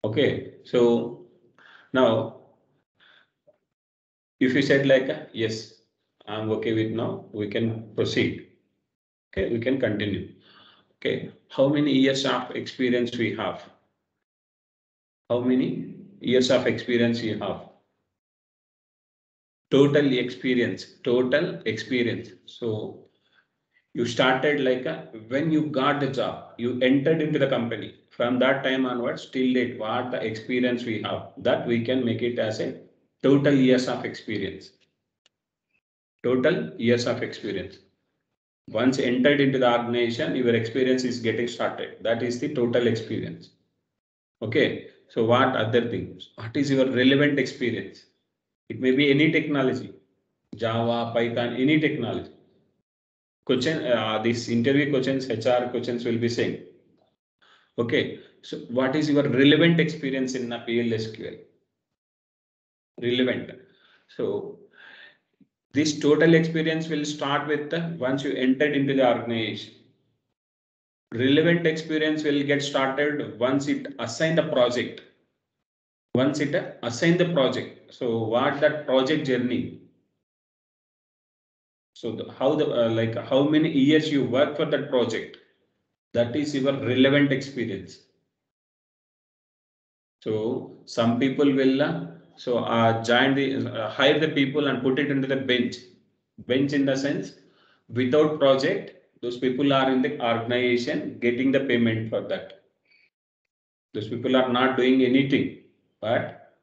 S1: Okay. So now, if you said like yes, I'm okay with now, we can proceed. Okay, we can continue. Okay, how many years of experience we have? How many years of experience you have? Total experience. So you started like when you got the job, you entered into the company. From that time onwards, till date, what the experience we have, that we can make it as a total years of experience. total years of experience. Once entered into the organization, your experience is getting started. That is the total experience. Okay. So what other things? What is your relevant experience? It may be any technology, Java, Python, any technology. Question, this interview questions, HR questions will be saying. Okay. So what is your relevant experience in a PLSQL? Relevant. So this total experience will start with once you entered into the organization. Relevant experience will get started once it assign the project. Once it assign the project. So what that project journey? So how many years you work for that project? That is your relevant experience. So some people will join the hire the people and put it into the bench. Bench in the sense without project, those people are in the organization getting the payment for that. Those people are not doing anything, but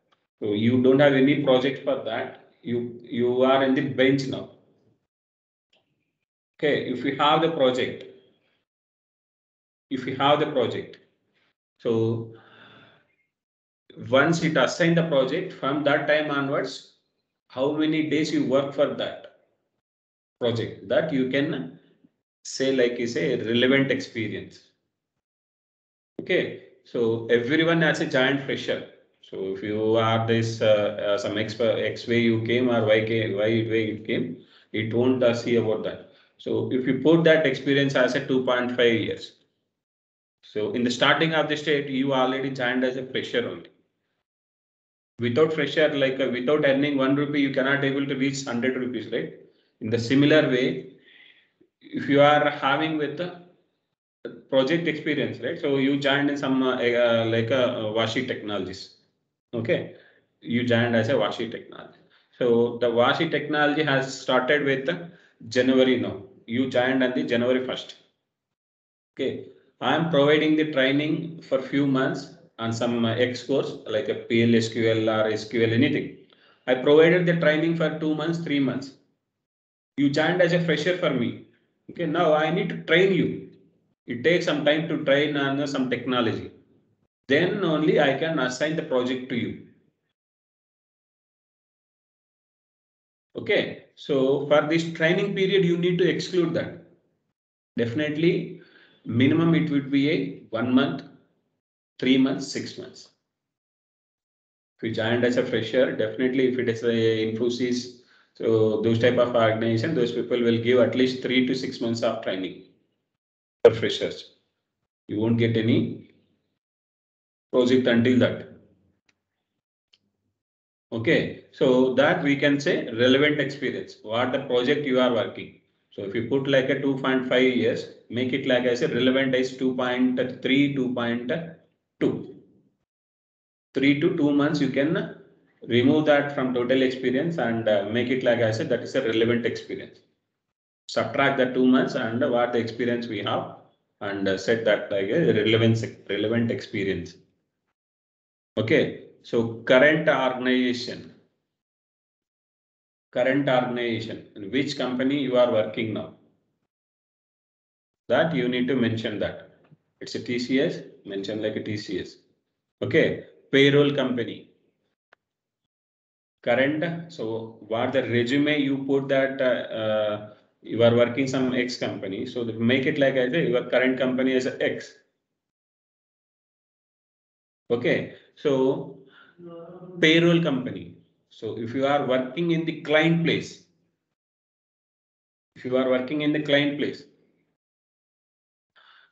S1: so you don't have any project for that. You are in the bench now. Okay, if you have the project, so once it assign the project, from that time onwards, how many days you work for that project, that you can say like is a relevant experience. Okay, so everyone has a giant fresher. So if you are this some X way you came or Y way you came, it won't see about that. So if you put that experience as a 2.5 years. So in the starting of the state, you already joined as a fresher only. Without fresher, like without earning 1 rupee, you cannot able to reach 100 rupees, right? In the similar way, if you are having with the project experience, right? So you joined in some Vashi Technologies. Okay, you joined as a Vashi Technology. So the Vashi Technology has started with January now. You joined on the January 1st. Okay, I am providing the training for few months on some X course like a PLSQL or SQL, anything. I provided the training for 2 months, 3 months. You joined as a fresher for me. Okay, now I need to train you. It takes some time to train on some technology. Then only I can assign the project to you. Okay, so for this training period, you need to exclude that. Definitely, minimum it would be a 1 month, 3 months, 6 months. If you joined as a fresher, definitely if it is a Infosys, so those type of organization, those people will give at least 3 to 6 months of training for freshers. You won't get any project until that. Okay, so that we can say relevant experience, what the project you are working. So if you put like a 2.5 years, make it like as a relevant is 2.3, 2.2. 3 to 2 months, you can remove that from total experience and make it like I said, that is a relevant experience. Subtract the 2 months and what the experience we have and set that like a relevant experience. Okay, so current organization, in which company you are working now, that you need to mention that. It's a TCS, mention like a TCS. Okay, payroll company. Current, so what the resume you put that you are working some X company, so make it like your current company is X. Okay, so payroll company. So if you are working in the client place,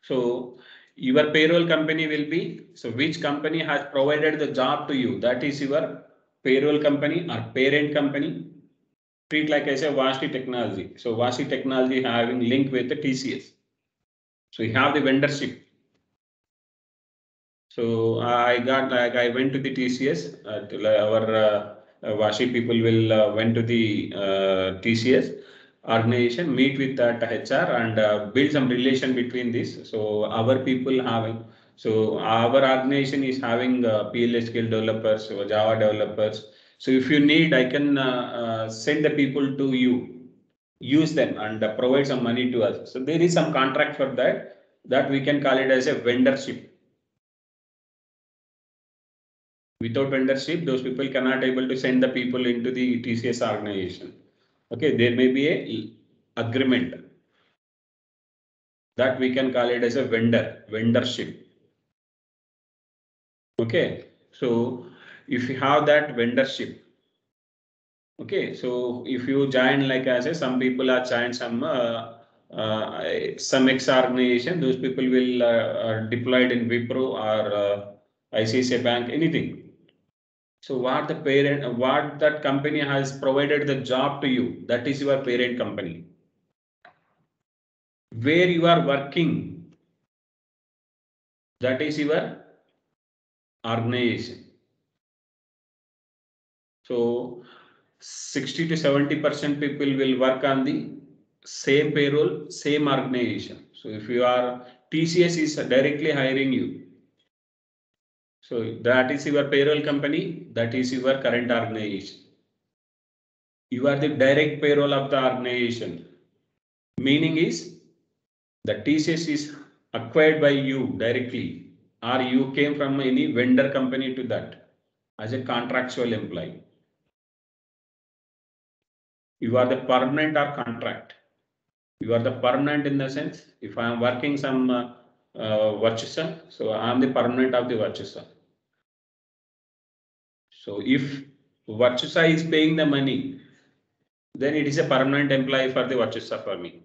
S1: so your payroll company will be, so which company has provided the job to you, that is your payroll company or parent company. Treat like I say Vashi Technology. So Vashi Technology having link with the TCS. So you have the vendorship. So I went to the TCS. Our Vashi people will went to the TCS organization, meet with that HR and build some relation between this. So our people having, so our organization is having PLSQL developers or Java developers. So if you need, I can send the people to you. use them and provide some money to us. So there is some contract for that we can call it as a vendorship. Without vendorship, those people cannot able to send the people into the TCS organization. Okay, there may be a agreement that we can call it as a vendorship. Okay, so if you have that vendorship, okay, so if you join, like I say, some people are joined some X organization, those people will are deployed in Wipro or ICICI Bank, anything. So what that company has provided the job to you, that is your parent company. Where you are working, that is your organization. So 60 to 70% people will work on the same payroll, same organization. So if you are, TCS is directly hiring you. So that is your payroll company, that is your current organization. You are the direct payroll of the organization. Meaning is the TCS is acquired by you directly, or you came from any vendor company to that as a contractual employee. You are the permanent or contract. You are the permanent in the sense, if I am working some Virtusa, so I am the permanent of the Virtusa. So if Virtusa is paying the money, then it is a permanent employee for the Virtusa for me.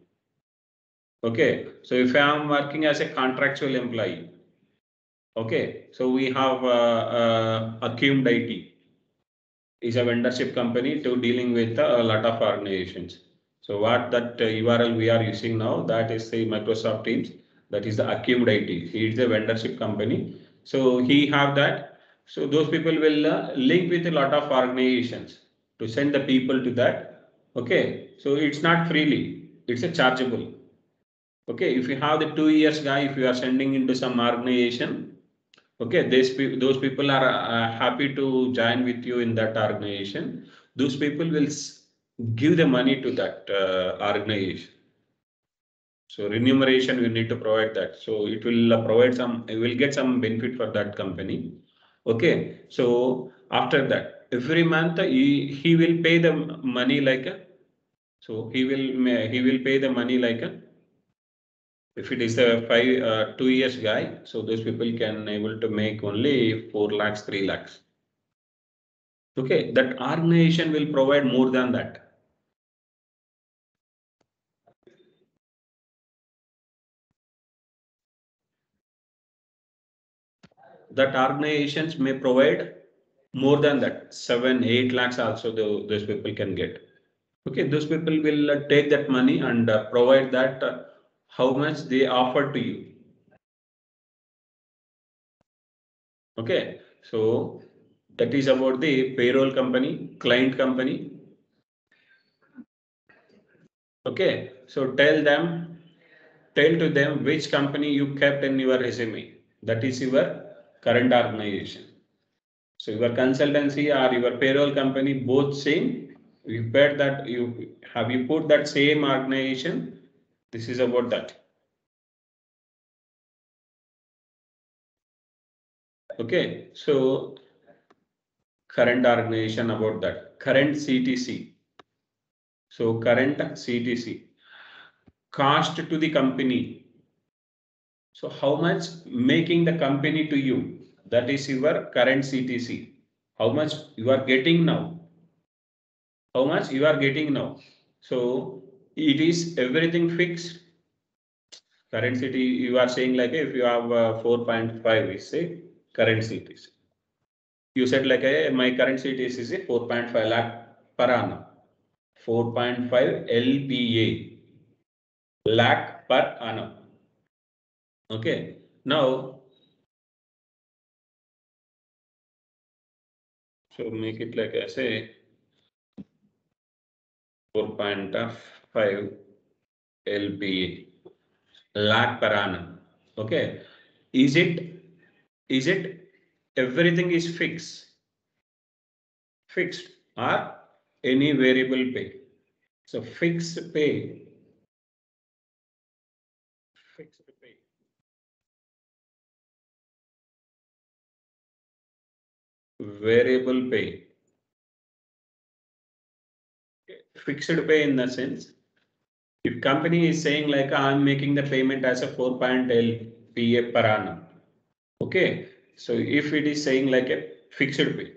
S1: Okay, so if I am working as a contractual employee, okay, so we have Accumed IT is a vendorship company to dealing with a lot of organizations. So what that URL we are using now, that is the Microsoft Teams, that is the Accumed IT. He is a vendorship company. So he have that. So those people will link with a lot of organizations to send the people to that. Okay, so it's not freely, it's a chargeable. Okay, if you have the 2 years guy, if you are sending into some organization, okay, those people are happy to join with you in that organization. Those people will give the money to that organization. So remuneration, we need to provide that. So it will provide some, it will get some benefit for that company. Okay, so after that, every month he will pay the money like a, so he will pay the money like a, if it is a 2 years guy, so those people can able to make only 4 lakhs, 3 lakhs. Okay, that organization will provide more than that. That organizations may provide more than that, 7, 8 lakhs also those people can get. Okay, those people will take that money and provide that how much they offer to you. Okay, so that is about the payroll company, client company. Okay, so tell to them which company you kept in your resume. That is your current organization. So your consultancy or your payroll company, both same. You bet that you put that same organization. This is about that. Okay, so current organization about that. Current CTC. So current CTC. Cost to the company. So how much making the company to you? That is your current CTC. How much you are getting now? How much you are getting now? So it is everything fixed. Current city, you are saying like if you have 4.5 is say current CTC. You said like my current CTC is a 4.5 lakh per annum. 4.5 LPA lakh per annum. Okay. Now, so make it like I say 4.5 LPA lakh per annum. Okay. Is it everything is fixed or any variable pay? So fixed pay. Fixed pay. Variable pay. Fixed pay in the sense, if company is saying like I'm making the payment as a 4.L PA per annum. Okay. So if it is saying like a fixed pay,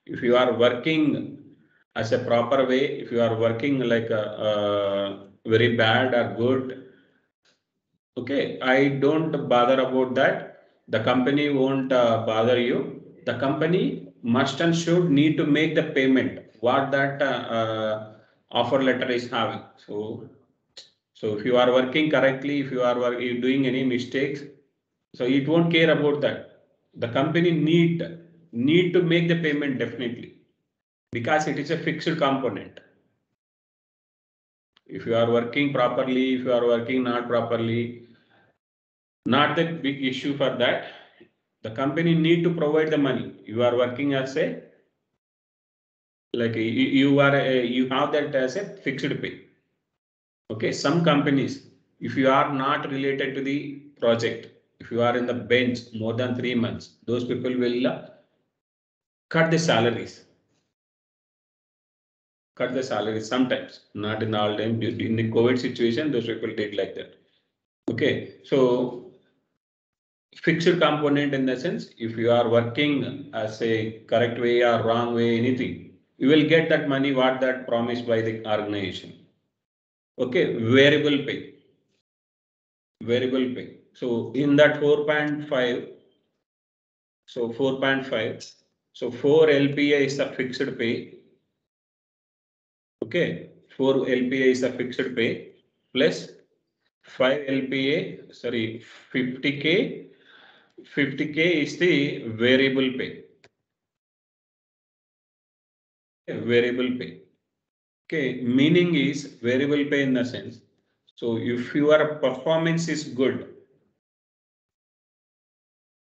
S1: if you are working as a proper way, if you are working like a very bad or good, okay, I don't bother about that. The company won't bother you. The company must and should need to make the payment what that offer letter is having. So if you are working correctly, if you are doing any mistakes, so it won't care about that. The company need to make the payment definitely because it is a fixed component. If you are working properly, if you are working not properly, not the big issue for that. The company need to provide the money. You are working as a like you have that as a fixed pay. Okay, some companies, if you are not related to the project, if you are in the bench more than 3 months, those people will cut the salaries. Cut the salaries sometimes, not in all time. In the COVID situation, those people did like that. Okay, so fixed component in the sense, if you are working as a correct way or wrong way, anything, you will get that money what that promised by the organization. Okay, variable pay. Variable pay. So in that 4.5, so 4.5, so 4 LPA is the fixed pay. Okay, 4 LPA is the fixed pay plus 5 LPA, sorry, 50K. 50K is the variable pay. Variable pay. Okay, meaning is variable pay in the sense. So if your performance is good,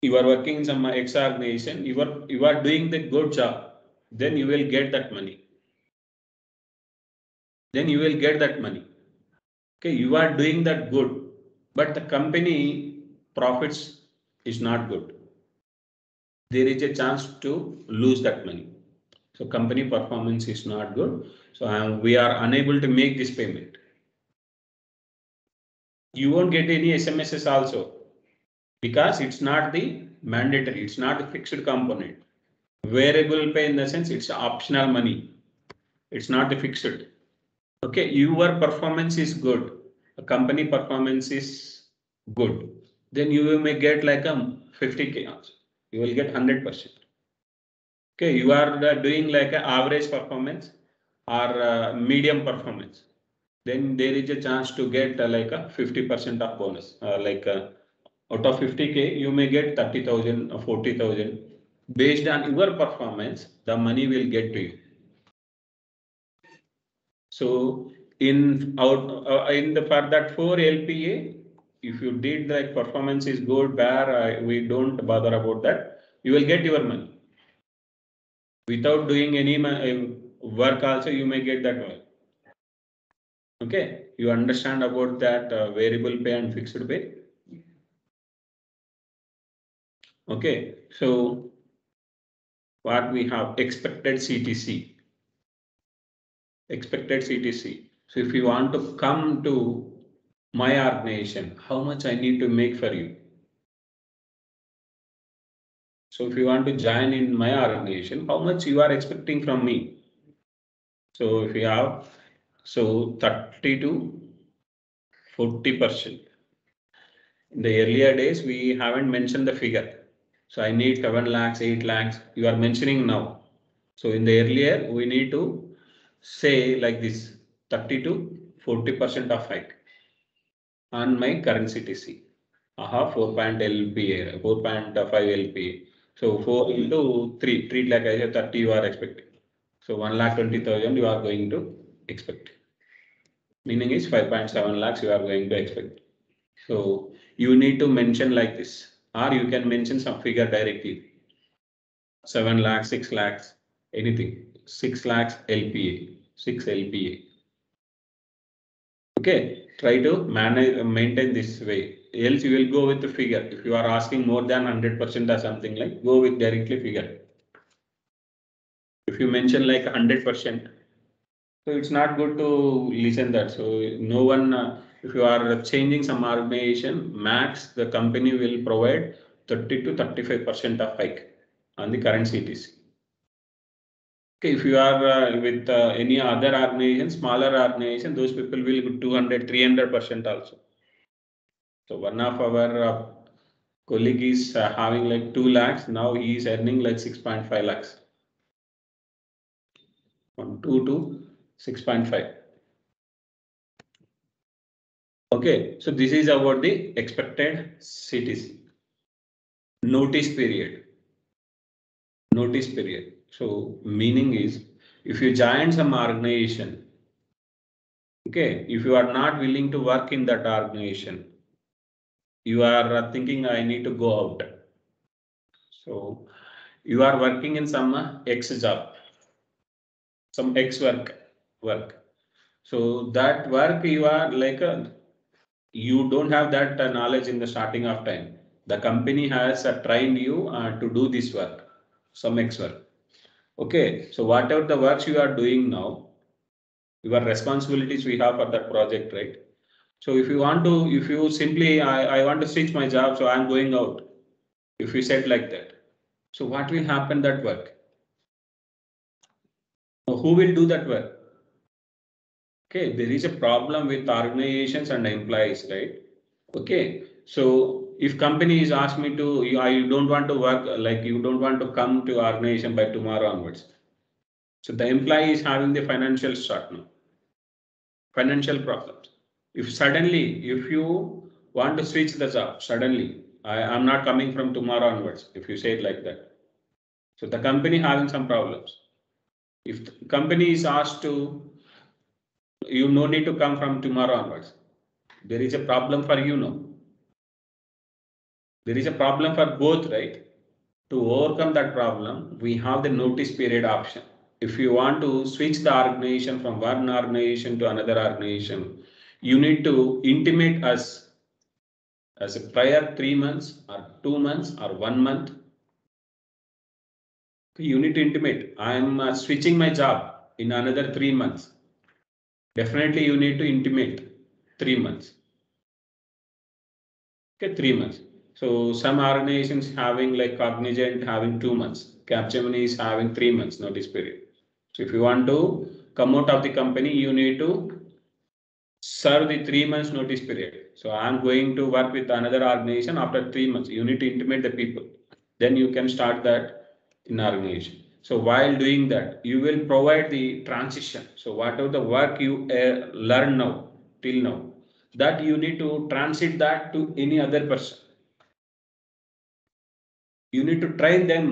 S1: you are working in some X organization, you are doing the good job, then you will get that money. Then you will get that money. Okay, you are doing that good, but the company profits is not good. There is a chance to lose that money. So company performance is not good. So we are unable to make this payment. You won't get any SMSs also because it's not the mandatory, it's not the fixed component. Variable pay in the sense it's optional money. It's not the fixed. Okay, your performance is good. A company performance is good. Then you may get like a 50K also. You will get 100%. Okay, you are doing like an average performance or medium performance. Then there is a chance to get like a 50% of bonus. Out of 50K, you may get 30,000 or 40,000. Based on your performance, the money will get to you. So in the for that 4 LPA, if you did like performance is good, bad, we don't bother about that. You will get your money. Without doing any work also, you may get that work. Okay, you understand about that variable pay and fixed pay. Okay, so what we have expected CTC. Expected CTC. So if you want to come to my organization, how much I need to make for you? So if you want to join in my organization, how much you are expecting from me? So if you have, so 30 to 40%. In the earlier days, we haven't mentioned the figure. So I need 7 lakhs, 8 lakhs. You are mentioning now. So in the earlier, we need to say like this 30 to 40% of hike on my current CTC. 4 LPA, 4.5 LPA. So 4 into 3 lakh, I have 30 you are expecting. So 1,20,000 you are going to expect. Meaning is 5.7 lakhs you are going to expect. So you need to mention like this, or you can mention some figure directly. 7 lakhs, 6 lakhs, anything. 6 lakhs LPA, 6 LPA. Okay, try to maintain this way. Else you will go with the figure. If you are asking more than 100% or something like, go with directly figure. If you mention like 100%, so it's not good to listen that. So no one, if you are changing some organization, max the company will provide 30 to 35% of hike on the current CTC. Okay, if you are with any other organization, smaller organization, those people will go 200, 300% also. So one of our colleague is having like 2 lakhs. Now he is earning like 6.5 lakhs. From 2 to 6.5. Okay, so this is about the expected CTC. Notice period. Notice period. So meaning is, if you join some organization, okay, if you are not willing to work in that organization, you are thinking I need to go out. So you are working in some X job, some X work. So that work you are like you don't have that knowledge in the starting of time. The company has trained you to do this work, some X work. Okay, so whatever the works you are doing now, your responsibilities we have for that project, right? So if you want to, if you simply, I want to switch my job, so I'm going out. If you said like that, so what will happen that work? Who will do that work? Okay, there is a problem with organizations and employees, right? Okay, so if company is asked me to, I don't want to work, like you don't want to come to organization by tomorrow onwards. So the employee is having the financial start now, financial problems. If suddenly, if you want to switch the job, suddenly, I'm not coming from tomorrow onwards, if you say it like that. So the company having some problems. If the company is asked to, you no need to come from tomorrow onwards. There is a problem for you now. There is a problem for both, right? To overcome that problem, we have the notice period option. If you want to switch the organization from one organization to another organization, you need to intimate us as a prior 3 months or 2 months or 1 month. You need to intimate, I am switching my job in another 3 months. Definitely you need to intimate 3 months. Okay, 3 months. So some organizations having like Cognizant having 2 months. Capgemini is having 3 months notice period. So if you want to come out of the company, you need to serve the 3 months notice period. So I'm going to work with another organization after 3 months. You need to intimate the people. Then you can start that in organization. So while doing that, you will provide the transition. So whatever the work you learn now, till now, that you need to transit that to any other person. You need to train them.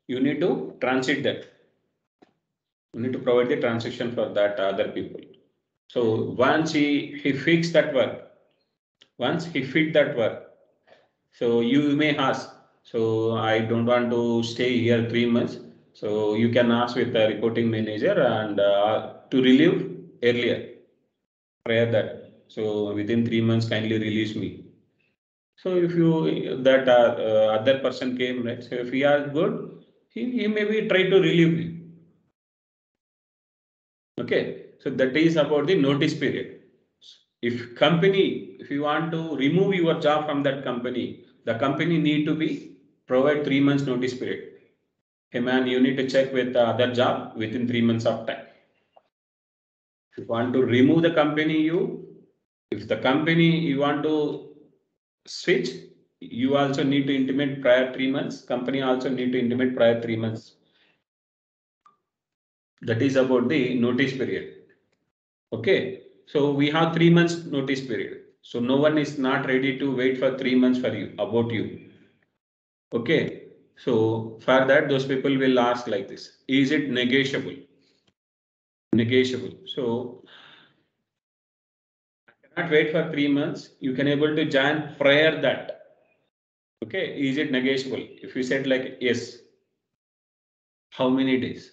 S1: You need to transit that. You need to provide the transition for that other people. So once he fixed that work, once he fit that work, so you may ask, so I don't want to stay here 3 months. So you can ask with the reporting manager and to relieve earlier, prior that. So within 3 months, kindly release me. So if you that other person came, right? So if he are good, he maybe try to relieve you. Okay, so that is about the notice period. If company, if you want to remove your job from that company, the company need to be provide 3 months notice period. Hey man, you need to check with the other job within 3 months of time. If you want to remove the company, if the company you want to switch, you also need to intimate prior 3 months. Company also need to intimate prior 3 months. That is about the notice period. Okay, so we have 3 months notice period. So no one is not ready to wait for 3 months for you, about you. Okay, so for that, those people will ask like this: is it negotiable? Negotiable. So I cannot wait for 3 months. You can able to join prior that. Okay, is it negotiable? If you said like yes, how many days?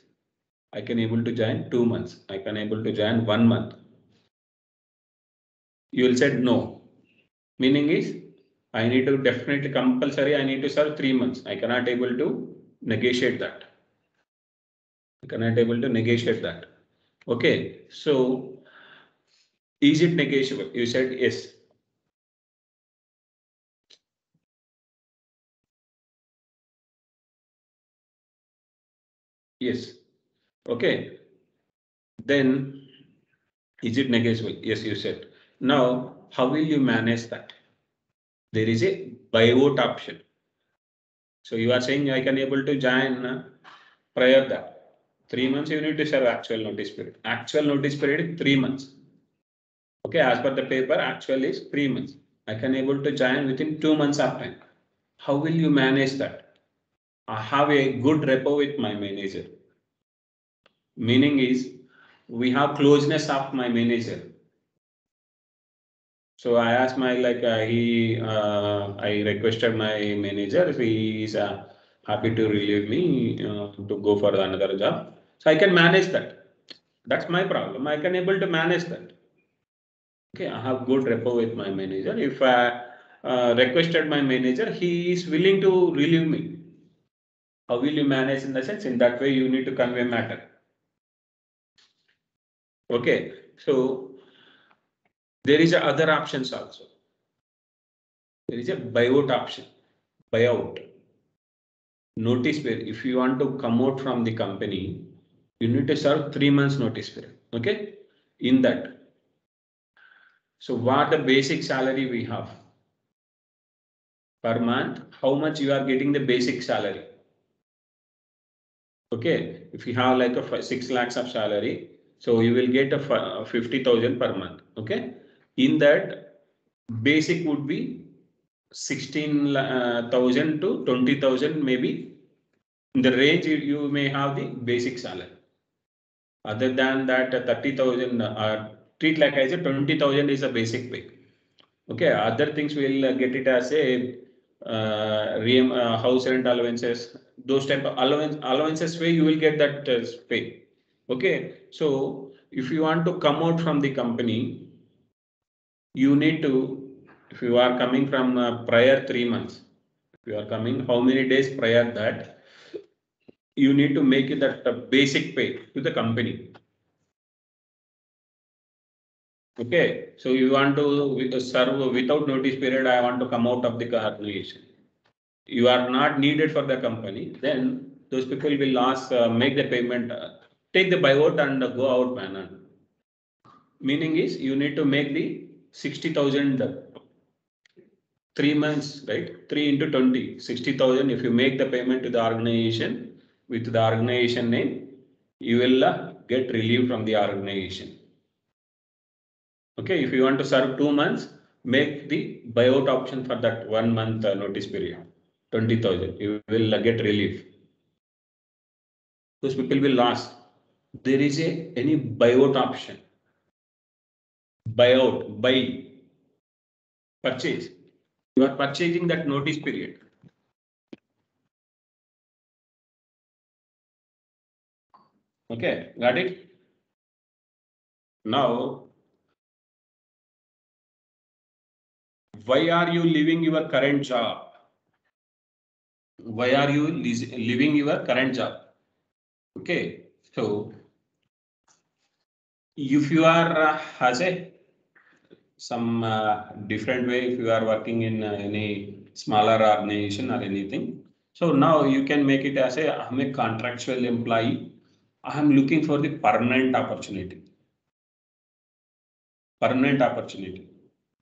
S1: I can able to join 2 months. I can able to join 1 month. You will say no. Meaning is, I need to definitely compulsory, I need to serve 3 months. I cannot able to negotiate that. I cannot able to negotiate that. Okay, so is it negotiable? You said yes. Yes. Okay. Then is it negotiable? Yes, you said. Now, how will you manage that? There is a buyout option. So you are saying I can able to join prior that 3 months you need to serve actual notice period. Actual notice period is 3 months. Okay, as per the paper, actual is 3 months. I can able to join within 2 months of time. How will you manage that? I have a good rapport with my manager. Meaning is we have closeness of my manager. So I asked my I requested my manager. He is happy to relieve me to go for another job. So I can manage that. That's my problem. I can able to manage that. Okay, I have good rapport with my manager. If I requested my manager, he is willing to relieve me. How will you manage in the sense? In that way, you need to convey matter. Okay, so there is a other options also. There is a buyout option. Buyout. Notice period. If you want to come out from the company, you need to serve 3 months notice period. Okay, in that. So what the basic salary we have per month? How much you are getting the basic salary? Okay, if you have like a 6 lakhs of salary, so you will get a 50,000 per month. Okay, in that basic would be 16,000 to 20,000 maybe. In the range you may have the basic salary. Other than that, 30,000 treat like I said, 20,000 is a basic pay. Okay, other things will get it as a house rent allowances, those type of allowances way you will get that pay. Okay, so if you want to come out from the company, you need to, if you are coming from prior 3 months, if you are coming how many days prior that, you need to make it that basic pay to the company. Okay, so you want to serve without notice period, I want to come out of the organization. You are not needed for the company, then those people will ask, make the payment, take the buyout and go out, man. Meaning is you need to make the 60,000 3 months, right? 3 into 20, 60,000. If you make the payment to the organization with the organization name, you will get relief from the organization. Okay, if you want to serve 2 months, make the buyout option for that 1 month notice period, 20,000. You will get relief. Those people will ask, there is any buyout option? Buyout, buy, purchase. You are purchasing that notice period. Okay, got it? Now, why are you leaving your current job? Why are you leaving your current job? Okay, so if you are has a some different way, if you are working in any smaller organization or anything, so now you can make it as a I'm a contractual employee. I am looking for the permanent opportunity. Permanent opportunity.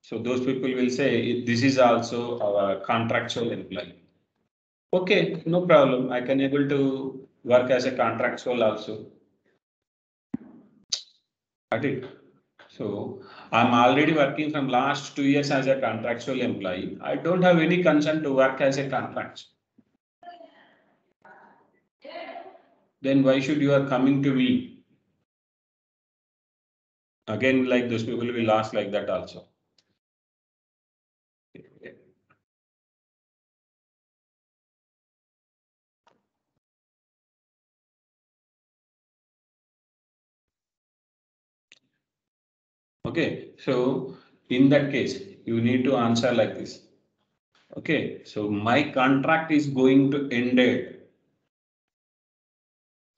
S1: So those people will say this is also our contractual employee. Okay, no problem. I can able to work as a contractual also. Got it. So I'm already working from last 2 years as a contractual employee. I don't have any concern to work as a contract. Then why should you are coming to me? Again, like those people will ask like that also. Okay, so in that case, you need to answer like this. Okay, so my contract is going to end it.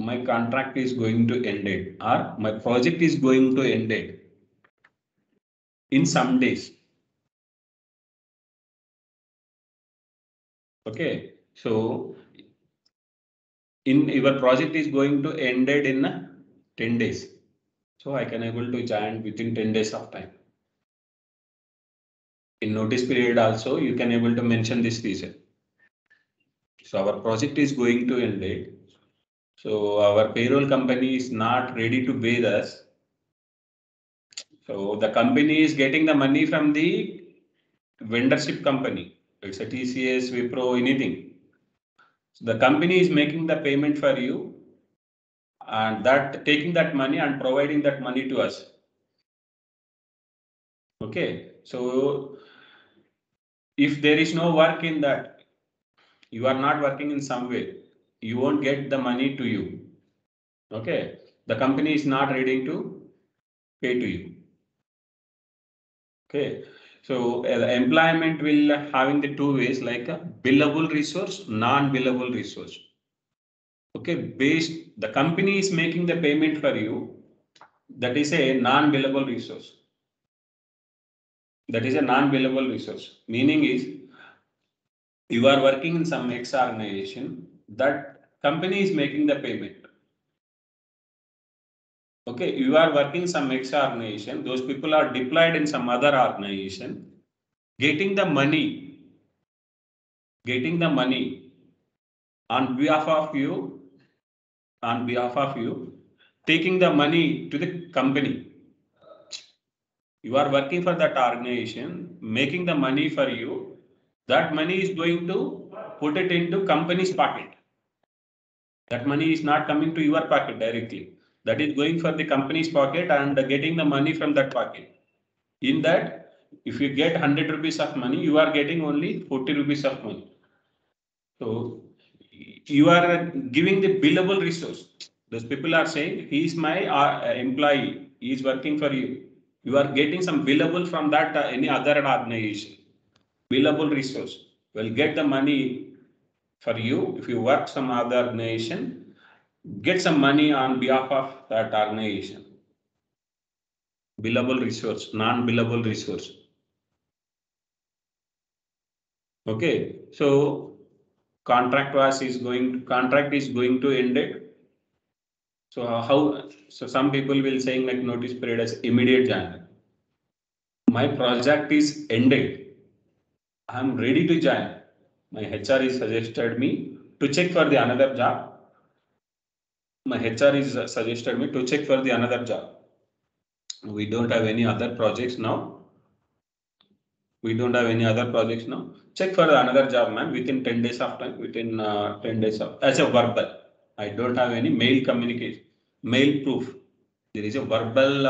S1: My contract is going to end it, or my project is going to end it in some days. Okay, so in your project is going to end it in 10 days. So I can able to join within 10 days of time. In notice period also, you can able to mention this reason. So our project is going to end it. So our payroll company is not ready to pay us. So the company is getting the money from the vendorship company. It's a TCS, Wipro, anything. So the company is making the payment for you and that taking that money and providing that money to us. Okay, so if there is no work in that, you are not working in some way, you won't get the money to you. Okay, the company is not ready to pay to you. Okay, so employment will having the two ways like a billable resource, non-billable resource. Okay, based the company is making the payment for you, that is a non-billable resource. That is a non-billable resource. Meaning is you are working in some X organization, that company is making the payment. Okay, you are working some X organization, those people are deployed in some other organization, getting the money on behalf of you, taking the money to the company. You are working for that organization, making the money for you. That money is going to put it into company's pocket. That money is not coming to your pocket directly. That is going for the company's pocket and getting the money from that pocket. In that, if you get 100 rupees of money, you are getting only 40 rupees of money. So you are giving the billable resource. Those people are saying, he is my employee, he is working for you. You are getting some billable from that any other organization. Billable resource will get the money for you. If you work some other organization, get some money on behalf of that organization. Billable resource, non-billable resource. Okay, so contract is going to end it. So how? So some people will saying like notice period as immediate join. My project is ended. I am ready to join. My HR is suggested me to check for the another job. My HR is suggested me to check for the another job. We don't have any other projects now. Check for another job, man. Within 10 days of time. Within 10 days of as a verbal. I don't have any mail communication, mail proof. There is a verbal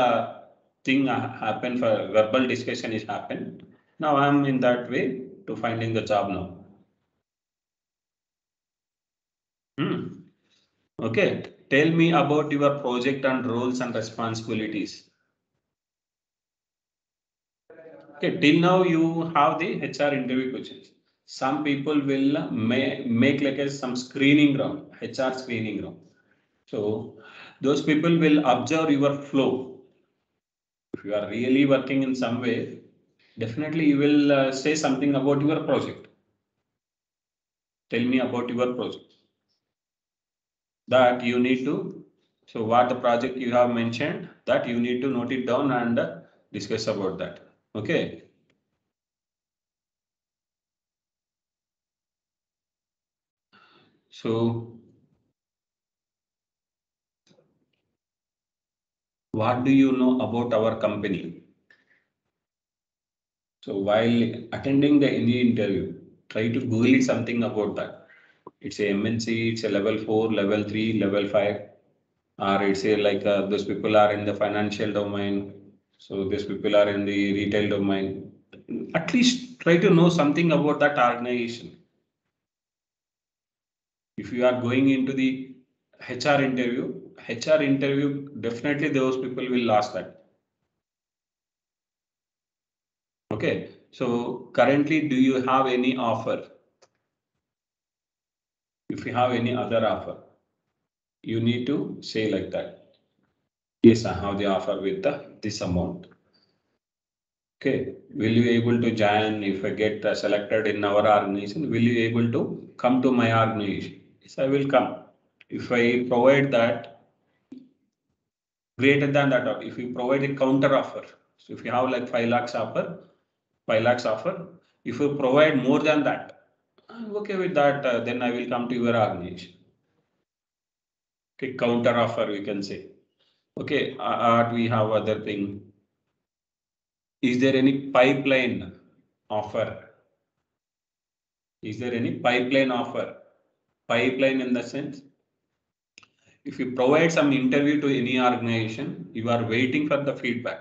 S1: thing happen for verbal discussion is happened. Now I am in that way to finding the job now. Okay, tell me about your project and roles and responsibilities. Okay, till now you have the HR interview questions. Some people will make like some screening round, HR screening round. So those people will observe your flow. If you are really working in some way, definitely you will say something about your project. Tell me about your project. That you need to, so what the project you have mentioned, that you need to note it down and discuss about that. Okay. So what do you know about our company? So while attending the interview, try to Google something about that. It's a MNC, it's a level 4, level 3, level 5, or it's a like those people are in the financial domain. So these people are in the retail domain. At least try to know something about that organization. If you are going into the HR interview, definitely those people will ask that. Okay, so currently, do you have any offer? If you have any other offer, you need to say like that. Yes, I have the offer with this amount. Okay, will you able to join if I get selected in our organization? Will you able to come to my organization? Yes, I will come. If I provide that greater than that, if you provide a counter offer, so if you have like 5 lakhs offer, 5 lakhs offer, if you provide more than that, I'm okay with that, then I will come to your organization. Okay, counter offer, we can say. Okay, we have other thing. Is there any pipeline offer? Is there any pipeline offer? Pipeline in the sense, if you provide some interview to any organization, you are waiting for the feedback.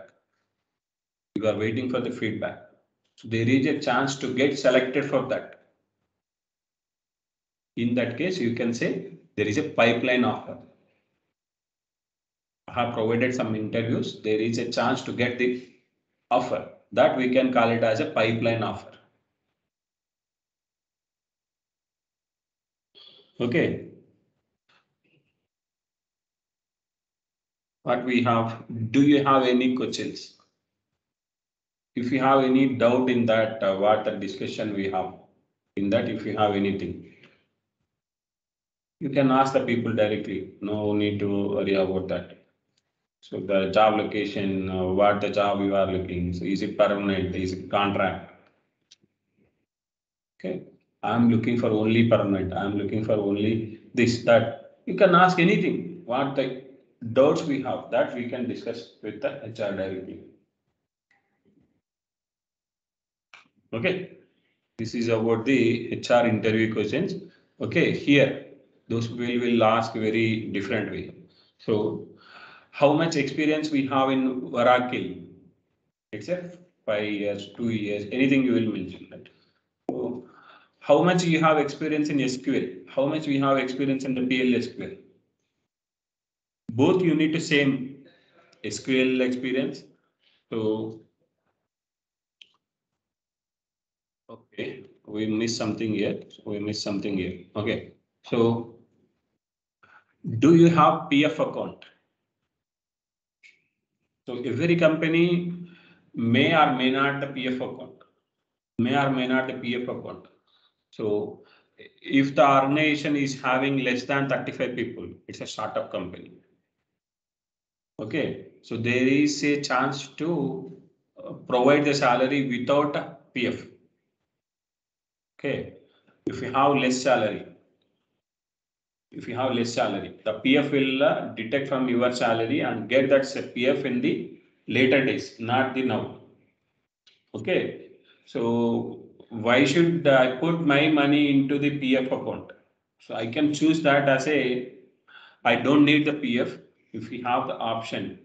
S1: You are waiting for the feedback. So there is a chance to get selected for that. In that case, you can say there is a pipeline offer. I have provided some interviews. There is a chance to get the offer. That we can call it as a pipeline offer. Okay. What we have, do you have any questions? If you have any doubt in that, what the discussion we have in that, if you have anything, you can ask the people directly. No need to worry about that. So the job location, what the job you are looking. So is it permanent? Is it contract? Okay. I'm looking for only permanent. I'm looking for only this, that. You can ask anything. What the doubts we have, that we can discuss with the HR directly. Okay. This is about the HR interview questions. Okay. Here, those will ask very different way. So, how much experience we have in Oracle? Except 5 years, 2 years, anything you will mention that. So, how much you have experience in SQL? How much we have experience in the PLSQL? Both you need to same SQL experience. So, okay, we missed something here. We missed something here. Okay, so do you have PF account? So every company may or may not the PF account. May or may not the PF account. So if the organization is having less than 35 people, it's a startup company. Okay, so there is a chance to provide the salary without a PF. Okay, if you have less salary, the PF will detect from your salary and get that PF in the later days, not the now. Okay, so why should I put my money into the PF account? So I can choose that as a, I don't need the PF. If we have the option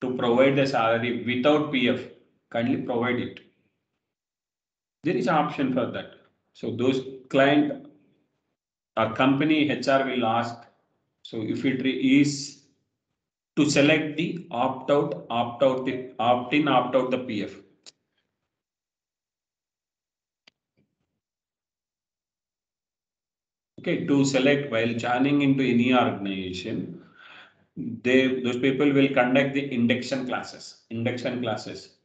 S1: to provide the salary without PF, kindly provide it. There is an option for that. So those client or company HR will ask. So if it is to select the opt out, the opt in, opt out the PF. Okay, to select while joining into any organization, those people will conduct the induction classes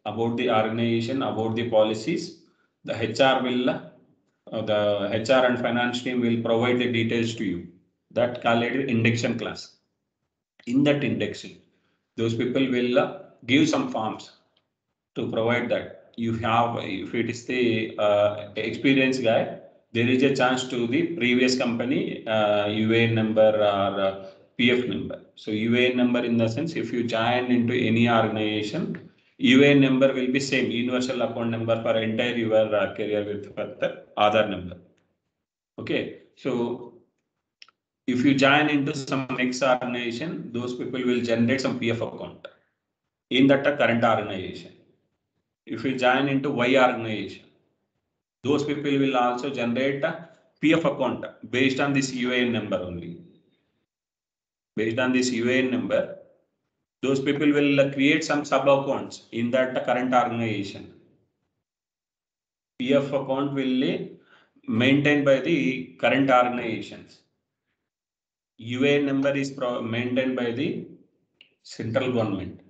S1: about the organization, about the policies. The HR will, the HR and finance team will provide the details to you. That called induction class. In that induction, those people will give some forms to provide that. You have, if it is the experienced guy, there is a chance to the previous company UAN number or PF number. So UAN number in the sense, if you join into any organization, UAN number will be same, universal account number for entire your career with the Aadhaar number. Okay, so if you join into some next organization, those people will generate some PF account in that current organization. If you join into Y organization, those people will also generate a PF account based on this UAN number only. Based on this UAN number, those people will create some sub accounts in that current organization. PF account will be maintained by the current organizations. UAN number is maintained by the central government.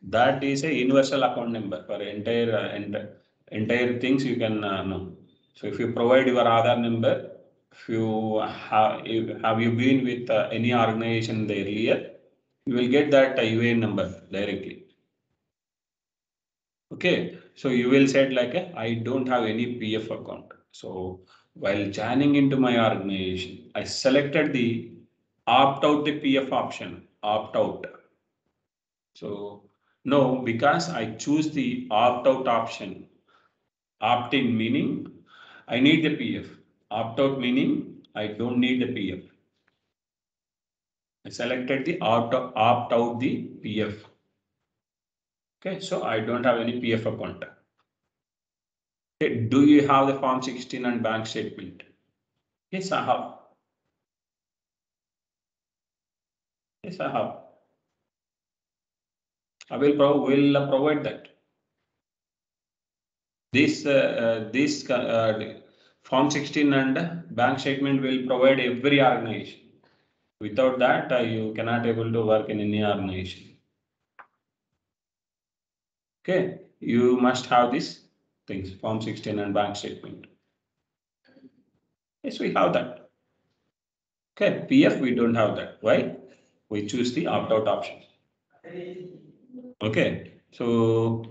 S1: That is a universal account number for entire things you can know. So if you provide your Aadhaar number, if you have you been with any organization the earlier, you will get that UAN number directly. Okay, so you will say like I don't have any PF account. So while joining into my organization, I selected the opt out the PF option, opt out. So no, because I choose the opt out option. Opt in meaning I need the PF. Opt out meaning I don't need the PF. I selected the opt out the PF. Okay, so I don't have any PF account. Okay, do you have the Form 16 and bank statement? Yes, I have. Yes, I have. I will provide that. This Form 16 and bank statement will provide every organization. Without that, you cannot able to work in any organization. Okay, you must have these things, Form 16 and bank statement. Yes, we have that. Okay, PF, we don't have that. Why? We choose the opt-out option. Okay, so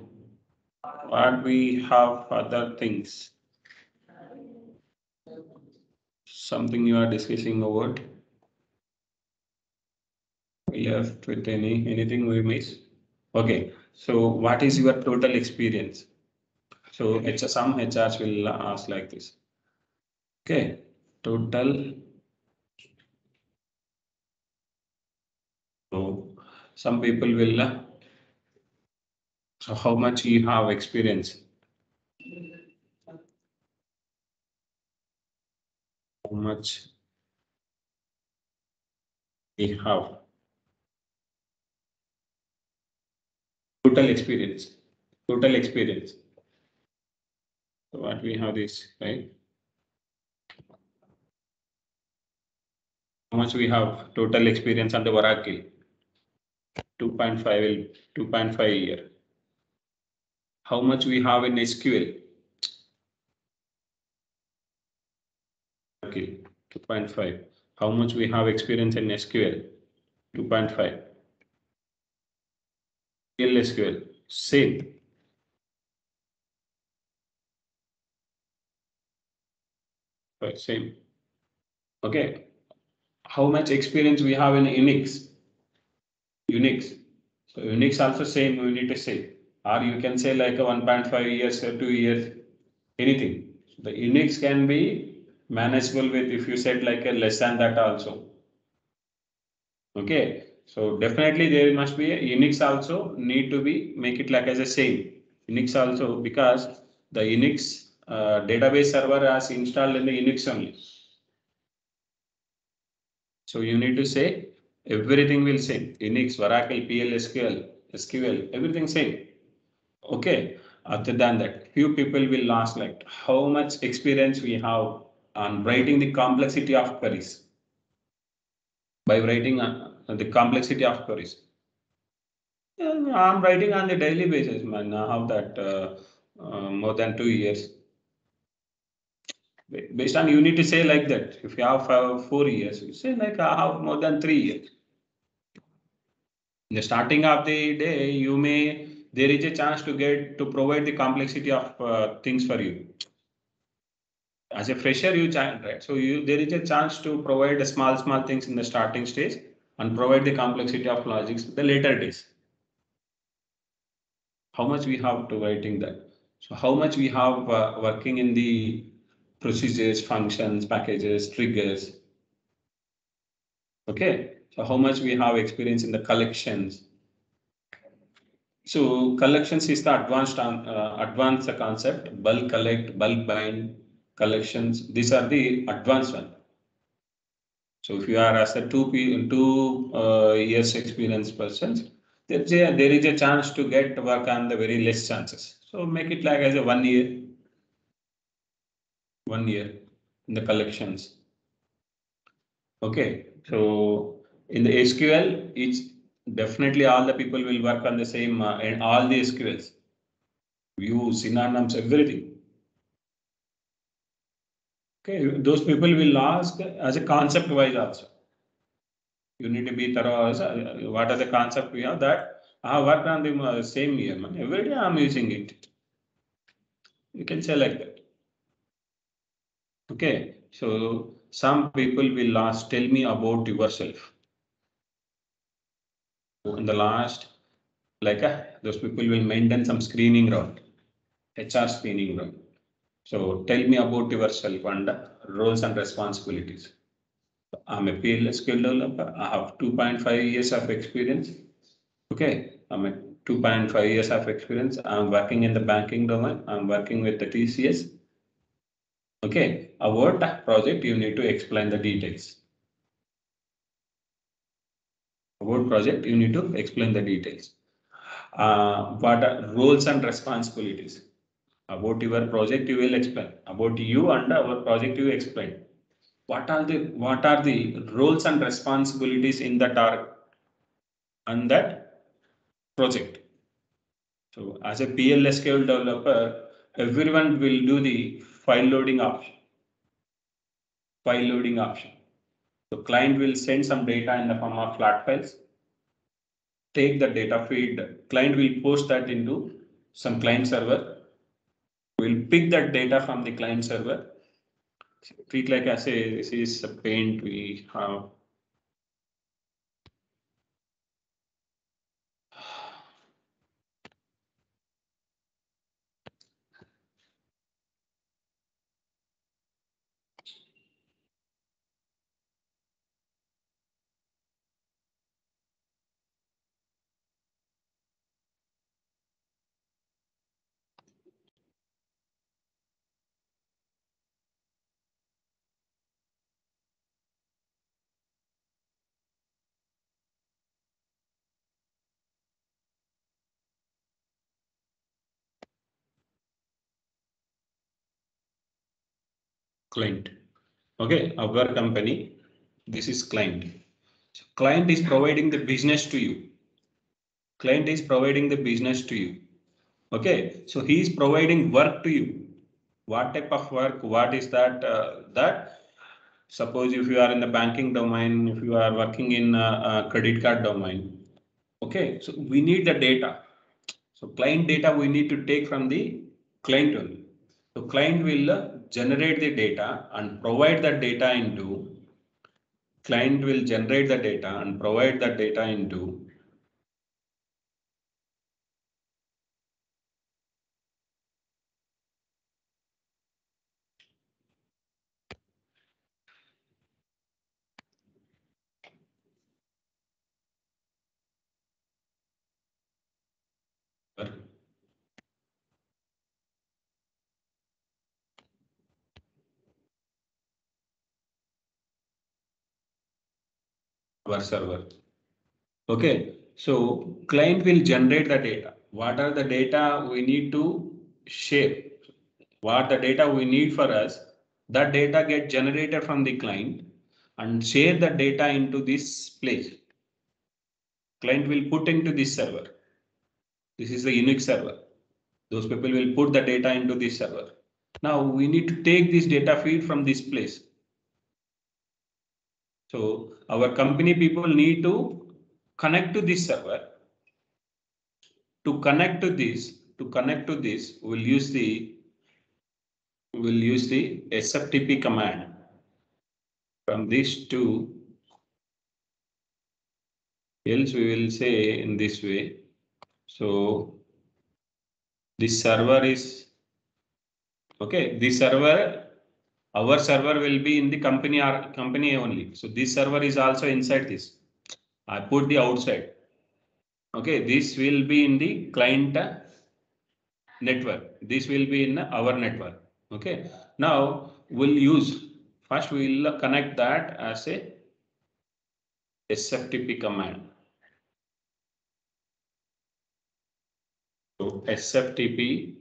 S1: what we have other things. Something you are discussing about? We left with anything we miss? Okay, so what is your total experience? So some HRs will ask like this. Okay, total. So some people will. So how much you have experience? How much we have? Total experience. Total experience. So what we have is right. How much we have total experience under Oracle? 2.5 year. How much we have in SQL? Okay, 2.5. How much we have experience in SQL? 2.5. SQL, same. Right, same. Okay. How much experience we have in Unix? Unix. So Unix also same, we need to say. Or you can say like a 1.5 years or 2 years, anything. So the Unix can be manageable with if you said like a less than that also. Okay. So definitely there must be a Unix also need to be make it like as a same. Unix also because the Unix database server is installed in the Unix only. So you need to say everything will same. Unix, Oracle, PL, SQL, everything same. Okay. Other than that, few people will ask like how much experience we have on writing the complexity of queries. By writing the complexity of queries. I'm writing on the daily basis, man. I have that more than 2 years. Based on you need to say like that. If you have 4 years, you say like I have more than 3 years. In the starting of the day, there is a chance to provide the complexity of things for you. As a fresher, you can, right? So there is a chance to provide small things in the starting stage and provide the complexity of logics the later days. How much we have to writing that? So how much we have working in the procedures, functions, packages, triggers. Okay, so how much we have experience in the collections. So collections is the advanced concept, bulk collect, bulk bind, collections. These are the advanced one. So if you are as a 2 years experience persons, there is a chance to get work on the very less chances. So make it like as a 1 year. 1 year in the collections. Okay, so in the SQL, it's definitely all the people will work on the same and all the SQLs, views, synonyms, everything. Okay, those people will ask as a concept wise also. You need to be thorough. What are the concept we have that I have worked on the same year. Man. Every day I'm using it. You can say like that. Okay, so some people will ask, tell me about yourself. In the last, like those people will maintain some screening round, HR screening round. So tell me about yourself and roles and responsibilities. I'm a PLSQL developer. I have 2.5 years of experience. Okay, I'm a 2.5 years of experience. I'm working in the banking domain. I'm working with the TCS. Okay, about that project, you need to explain the details. About project, you need to explain the details. What are roles and responsibilities? About your project, you will explain. About you and our project, you explain. What are the roles and responsibilities in that and that project? So as a PLSQL developer, everyone will do the file loading option. File loading option. So client will send some data in the form of flat files. Take the data feed. Client will post that into some client server. We'll pick that data from the client server. Treat like I say, this is a paint we have. Client. Okay, our company, this is client. So client is providing the business to you. Client is providing the business to you. Okay, so he is providing work to you. What type of work? What is that? That suppose if you are in the banking domain, if you are working in a credit card domain. Okay, so we need the data. So client data we need to take from the client only. So client will generate the data and provide that data into client will generate the data and provide that data into our server. Okay, so client will generate the data. What are the data we need to share? What the data we need for us? That data get generated from the client and share the data into this place. Client will put into this server. This is the Unix server. Those people will put the data into this server. Now we need to take this data feed from this place. So our company people need to connect to this server. To connect to this, we'll use the SFTP command. From this to else we will say in this way. So this server is okay. This server, our server will be in the company or company only. So this server is also inside this. I put the outside. Okay, this will be in the client network. This will be in our network. Okay, now we'll use first we will connect that as a SFTP command. So SFTP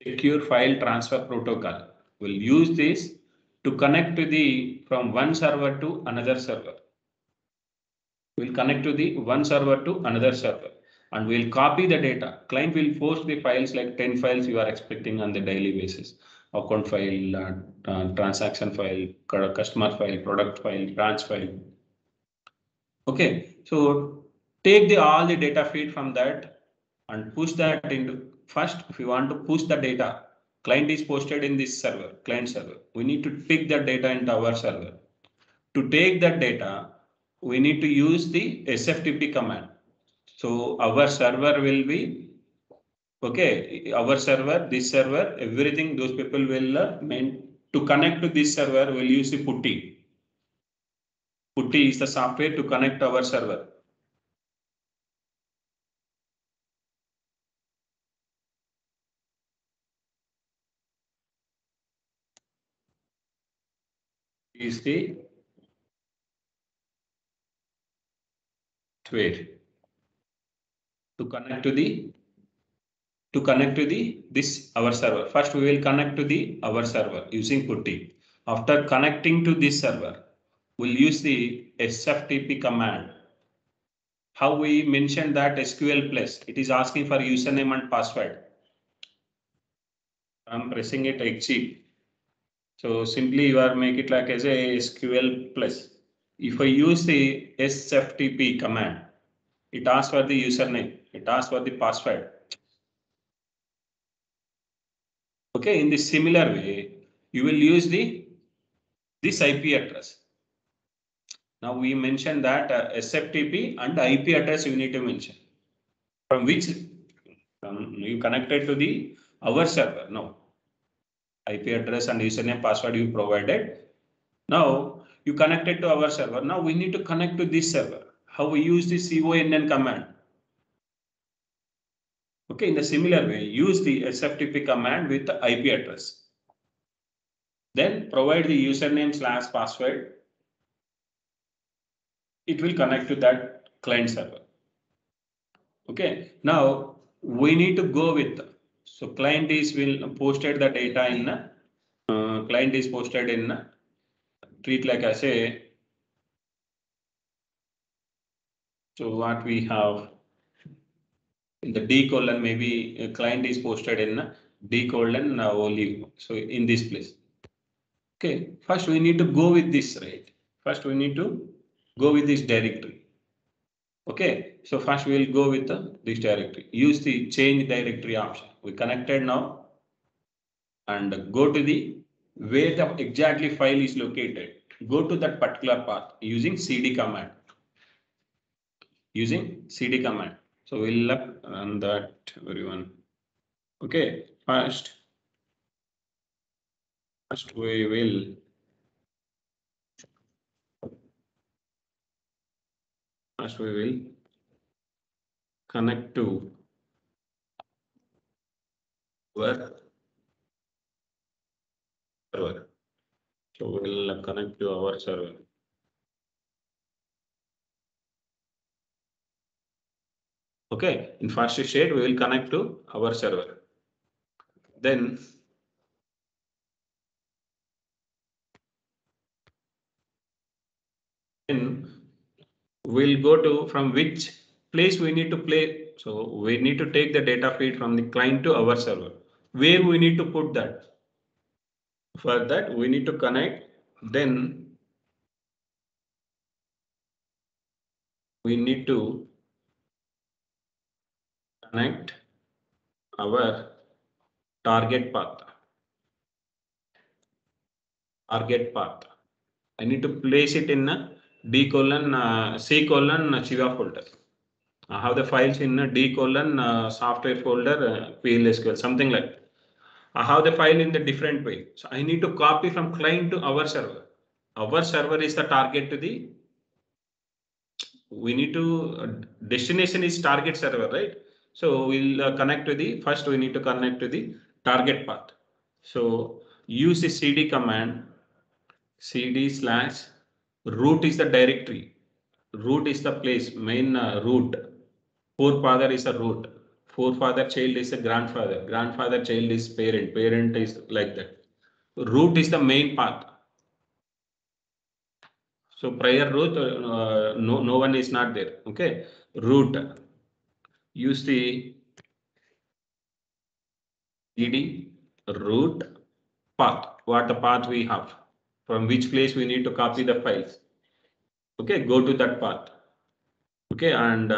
S1: secure file transfer protocol. We'll use this to connect to the from one server to another server. We'll connect to the one server to another server and we'll copy the data. Client will post the files like 10 files you are expecting on the daily basis. Account file, transaction file, customer file, product file, branch file. Okay, so take all the data feed from that and push that into first. If you want to push the data, client is posted in this server, client server. We need to pick the data into our server. To take that data, we need to use the SFTP command. So our server will be okay. Our server, this server, everything. Those people will meant to connect to this server. Will use the PuTTY. PuTTY is the software to connect our server. Is the software to connect to the this our server. First we will connect to the our server using PuTTY. After connecting to this server, we'll use the SFTP command. How we mentioned that SQL plus, it is asking for username and password. I'm pressing it exit. So simply you are make it like as a SQL plus. If I use the SFTP command, it asks for the username, it asks for the password. Okay, in the similar way, you will use this IP address. Now we mentioned that SFTP and IP address you need to mention. From which you connected to the our server. No, IP address and username password you provided. Now you connected to our server. Now we need to connect to this server. How we use the CONN command. Okay, in the similar way, use the SFTP command with the IP address. Then provide the username/password. It will connect to that client server. Okay, now we need to go with, so client is will posted the data in client is posted in treat like I say. So what we have in the D colon, maybe a client is posted in D colon olive. So in this place. Okay, first we need to go with this, right? First we need to go with this directory. Okay, so first we will go with this directory. Use the change directory option. We connected now and go to the where the exactly file is located. Go to that particular path using CD command. Using CD command. So we'll run that everyone. Okay, first we will connect to our server. So we'll connect to our server. Okay, in first state we will connect to our server. Then we'll go to from which place we need to play. So we need to take the data feed from the client to our server. Where we need to put that? For that we need to connect. Then we need to connect our target path. I need to place it in a D colon C colon Shiva folder. I have the files in a D colon software folder PLSQL, something like that. I have the file in the different way. So I need to copy from client to our server. Our server is the target to the, we need to, destination is target server, right? So we'll connect to the, first we need to connect to the target path. So use the CD command, CD/root is the directory. Root is the place, main root. Forefather is a root. Forefather child is a grandfather. Grandfather child is parent. Parent is like that. Root is the main path. So prior root, no one is not there. Okay. Root. Use the ed root path. What the path we have? From which place we need to copy the files? Okay, go to that path. Okay, and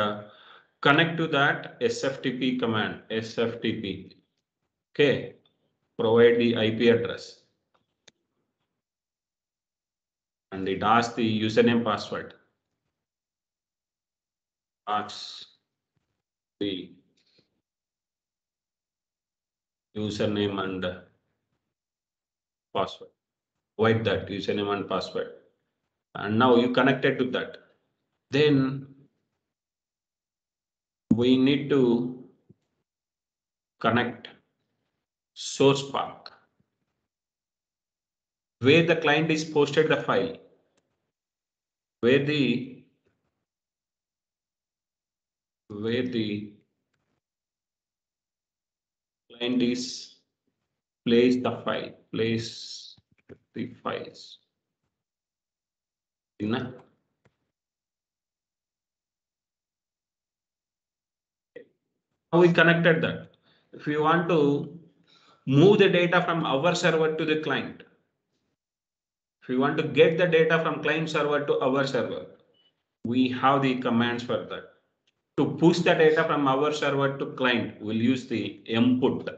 S1: connect to that SFTP command. SFTP. Okay, provide the IP address. And it asks the username password. Asks the username and password. Provide that username and password. And now you connected to that. Then we need to connect source path, where the client is posted the file, where the client is place the files. Now we connected that. If you want to move the data from our server to the client, if you want to get the data from client server to our server, we have the commands for that. To push the data from our server to client, we'll use the input.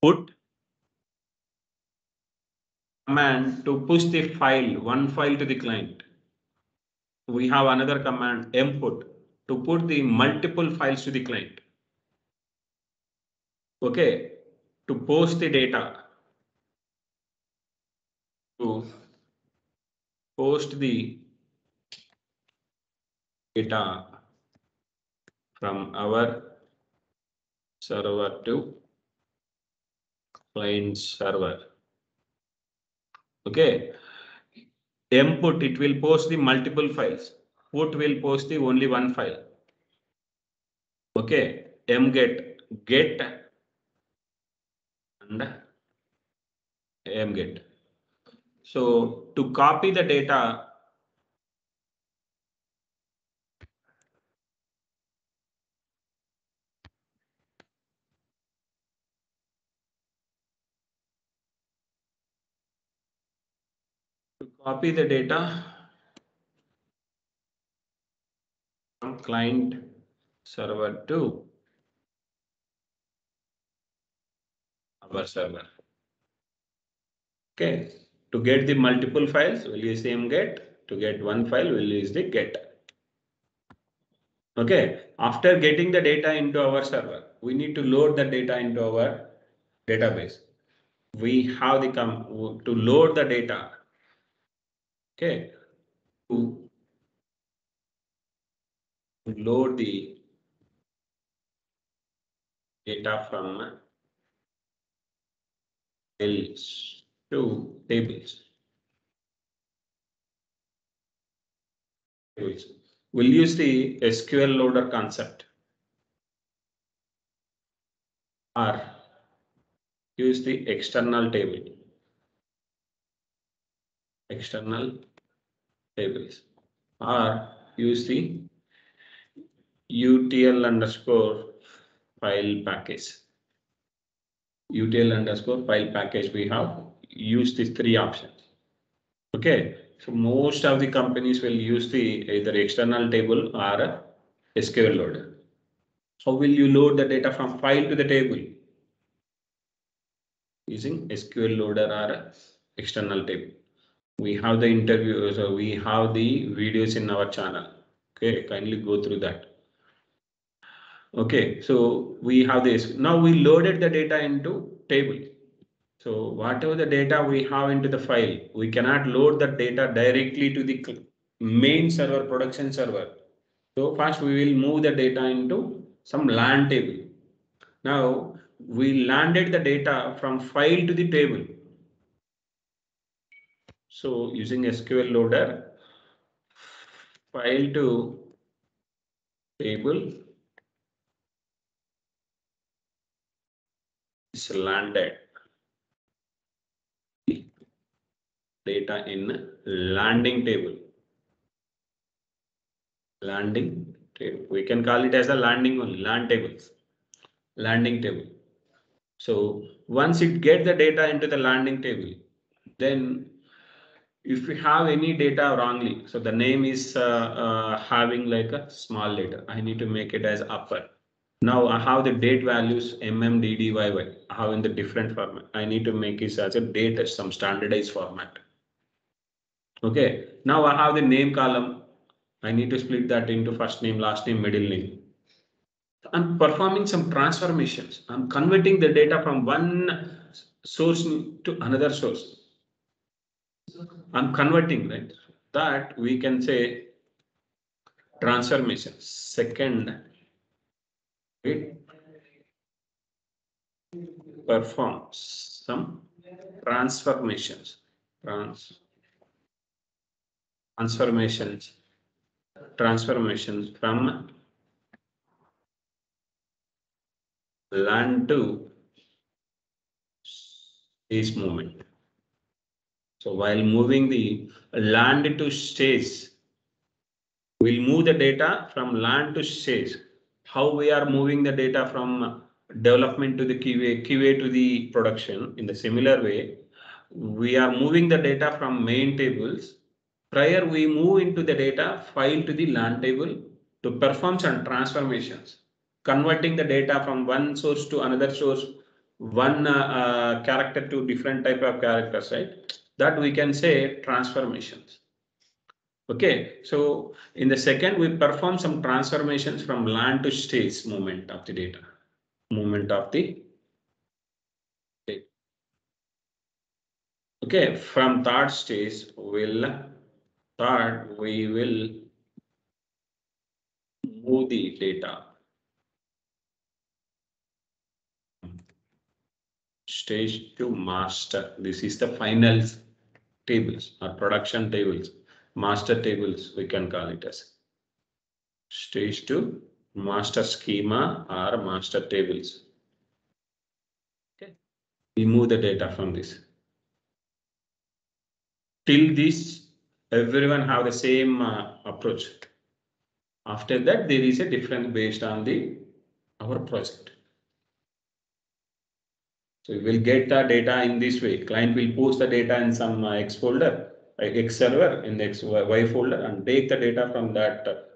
S1: Put command to push the file, one file to the client. We have another command input to put the multiple files to the client. Okay, to post the data, to post the data from our server to client server. Okay, input, it will post the multiple files. Put will post the only one file. Okay, mget, get and mget. So to copy the data, from client server to our server. Okay, to get the multiple files, we'll use the mget. To get one file, we'll use the get. Okay, after getting the data into our server, we need to load the data into our database. We have the to load the data. Okay, to load the data from files to tables. We'll use the SQL loader concept, or use the external tables, or use the UTL underscore file package. UTL underscore file package, we have used these three options. Okay, so most of the companies will use the either external table or a SQL loader. How will you load the data from file to the table? Using SQL loader or a external table. We have the interview, so we have the videos in our channel. Okay, kindly go through that. Okay, so we have this. Now we loaded the data into table. So whatever the data we have into the file, we cannot load the data directly to the main server, production server. So first we will move the data into some LAN table. Now we landed the data from file to the table. So using SQL loader, file to table is landed data in landing table. Landing table. We can call it as a landing only, land tables. Landing table. So once it get the data into the landing table, then if we have any data wrongly, so the name is having like a small letter, I need to make it as upper. Now I have the date values MMDDYY. I have in the different format. I need to make it as a date as some standardized format. Okay. Now I have the name column. I need to split that into first name, last name, middle name. I'm performing some transformations. I'm converting the data from one source to another source. I'm converting, right? That we can say transformation. Second, it performs some transformations. Transformations from land to stage movement. So while moving the land to stage, we'll move the data from land to stage. How we are moving the data from development to the QA to the production. In the similar way, we are moving the data from main tables. Prior, we move into the data file to the land table to perform some transformations, converting the data from one source to another source, one character to different type of characters, right? That we can say transformations. Okay, so in the second, we perform some transformations from land to stage movement of the data. Movement of the data. Okay, from third stage, we will move the data stage to master. This is the final tables or production tables, master tables, we can call it as stage to master schema or master tables. Okay, we move the data from this. Till this, everyone have the same approach. After that, there is a difference based on our project. So we will get the data in this way. Client will post the data in some X folder, X server in the Y folder, and take the data from that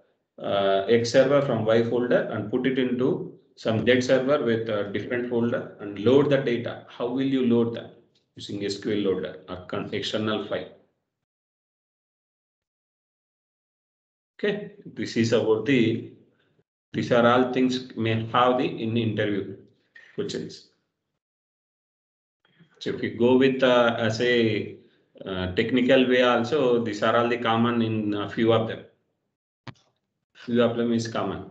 S1: X server from Y folder and put it into some Z server with a different folder and load the data. How will you load that? Using SQL loader, external file. Okay, this is about these are all things may have in interview questions. So if you go with as a technical way also, these are all the common in a few of them. Few of them is common.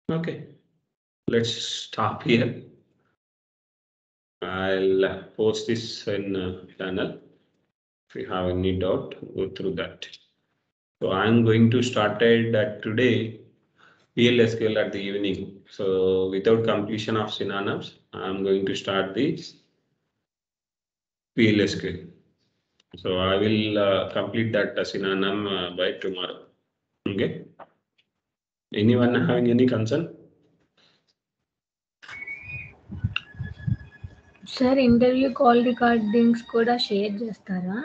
S1: Okay, let's stop here. I'll post this in channel. If you have any doubt, go through that. So I'm going to start it today PLSQL at the evening. So without completion of synonyms, I'm going to start this PLSQL. So I will complete that synonym by tomorrow. Okay. Anyone having any concern?
S3: Sir interview call recordings కూడా share చేస్తారా?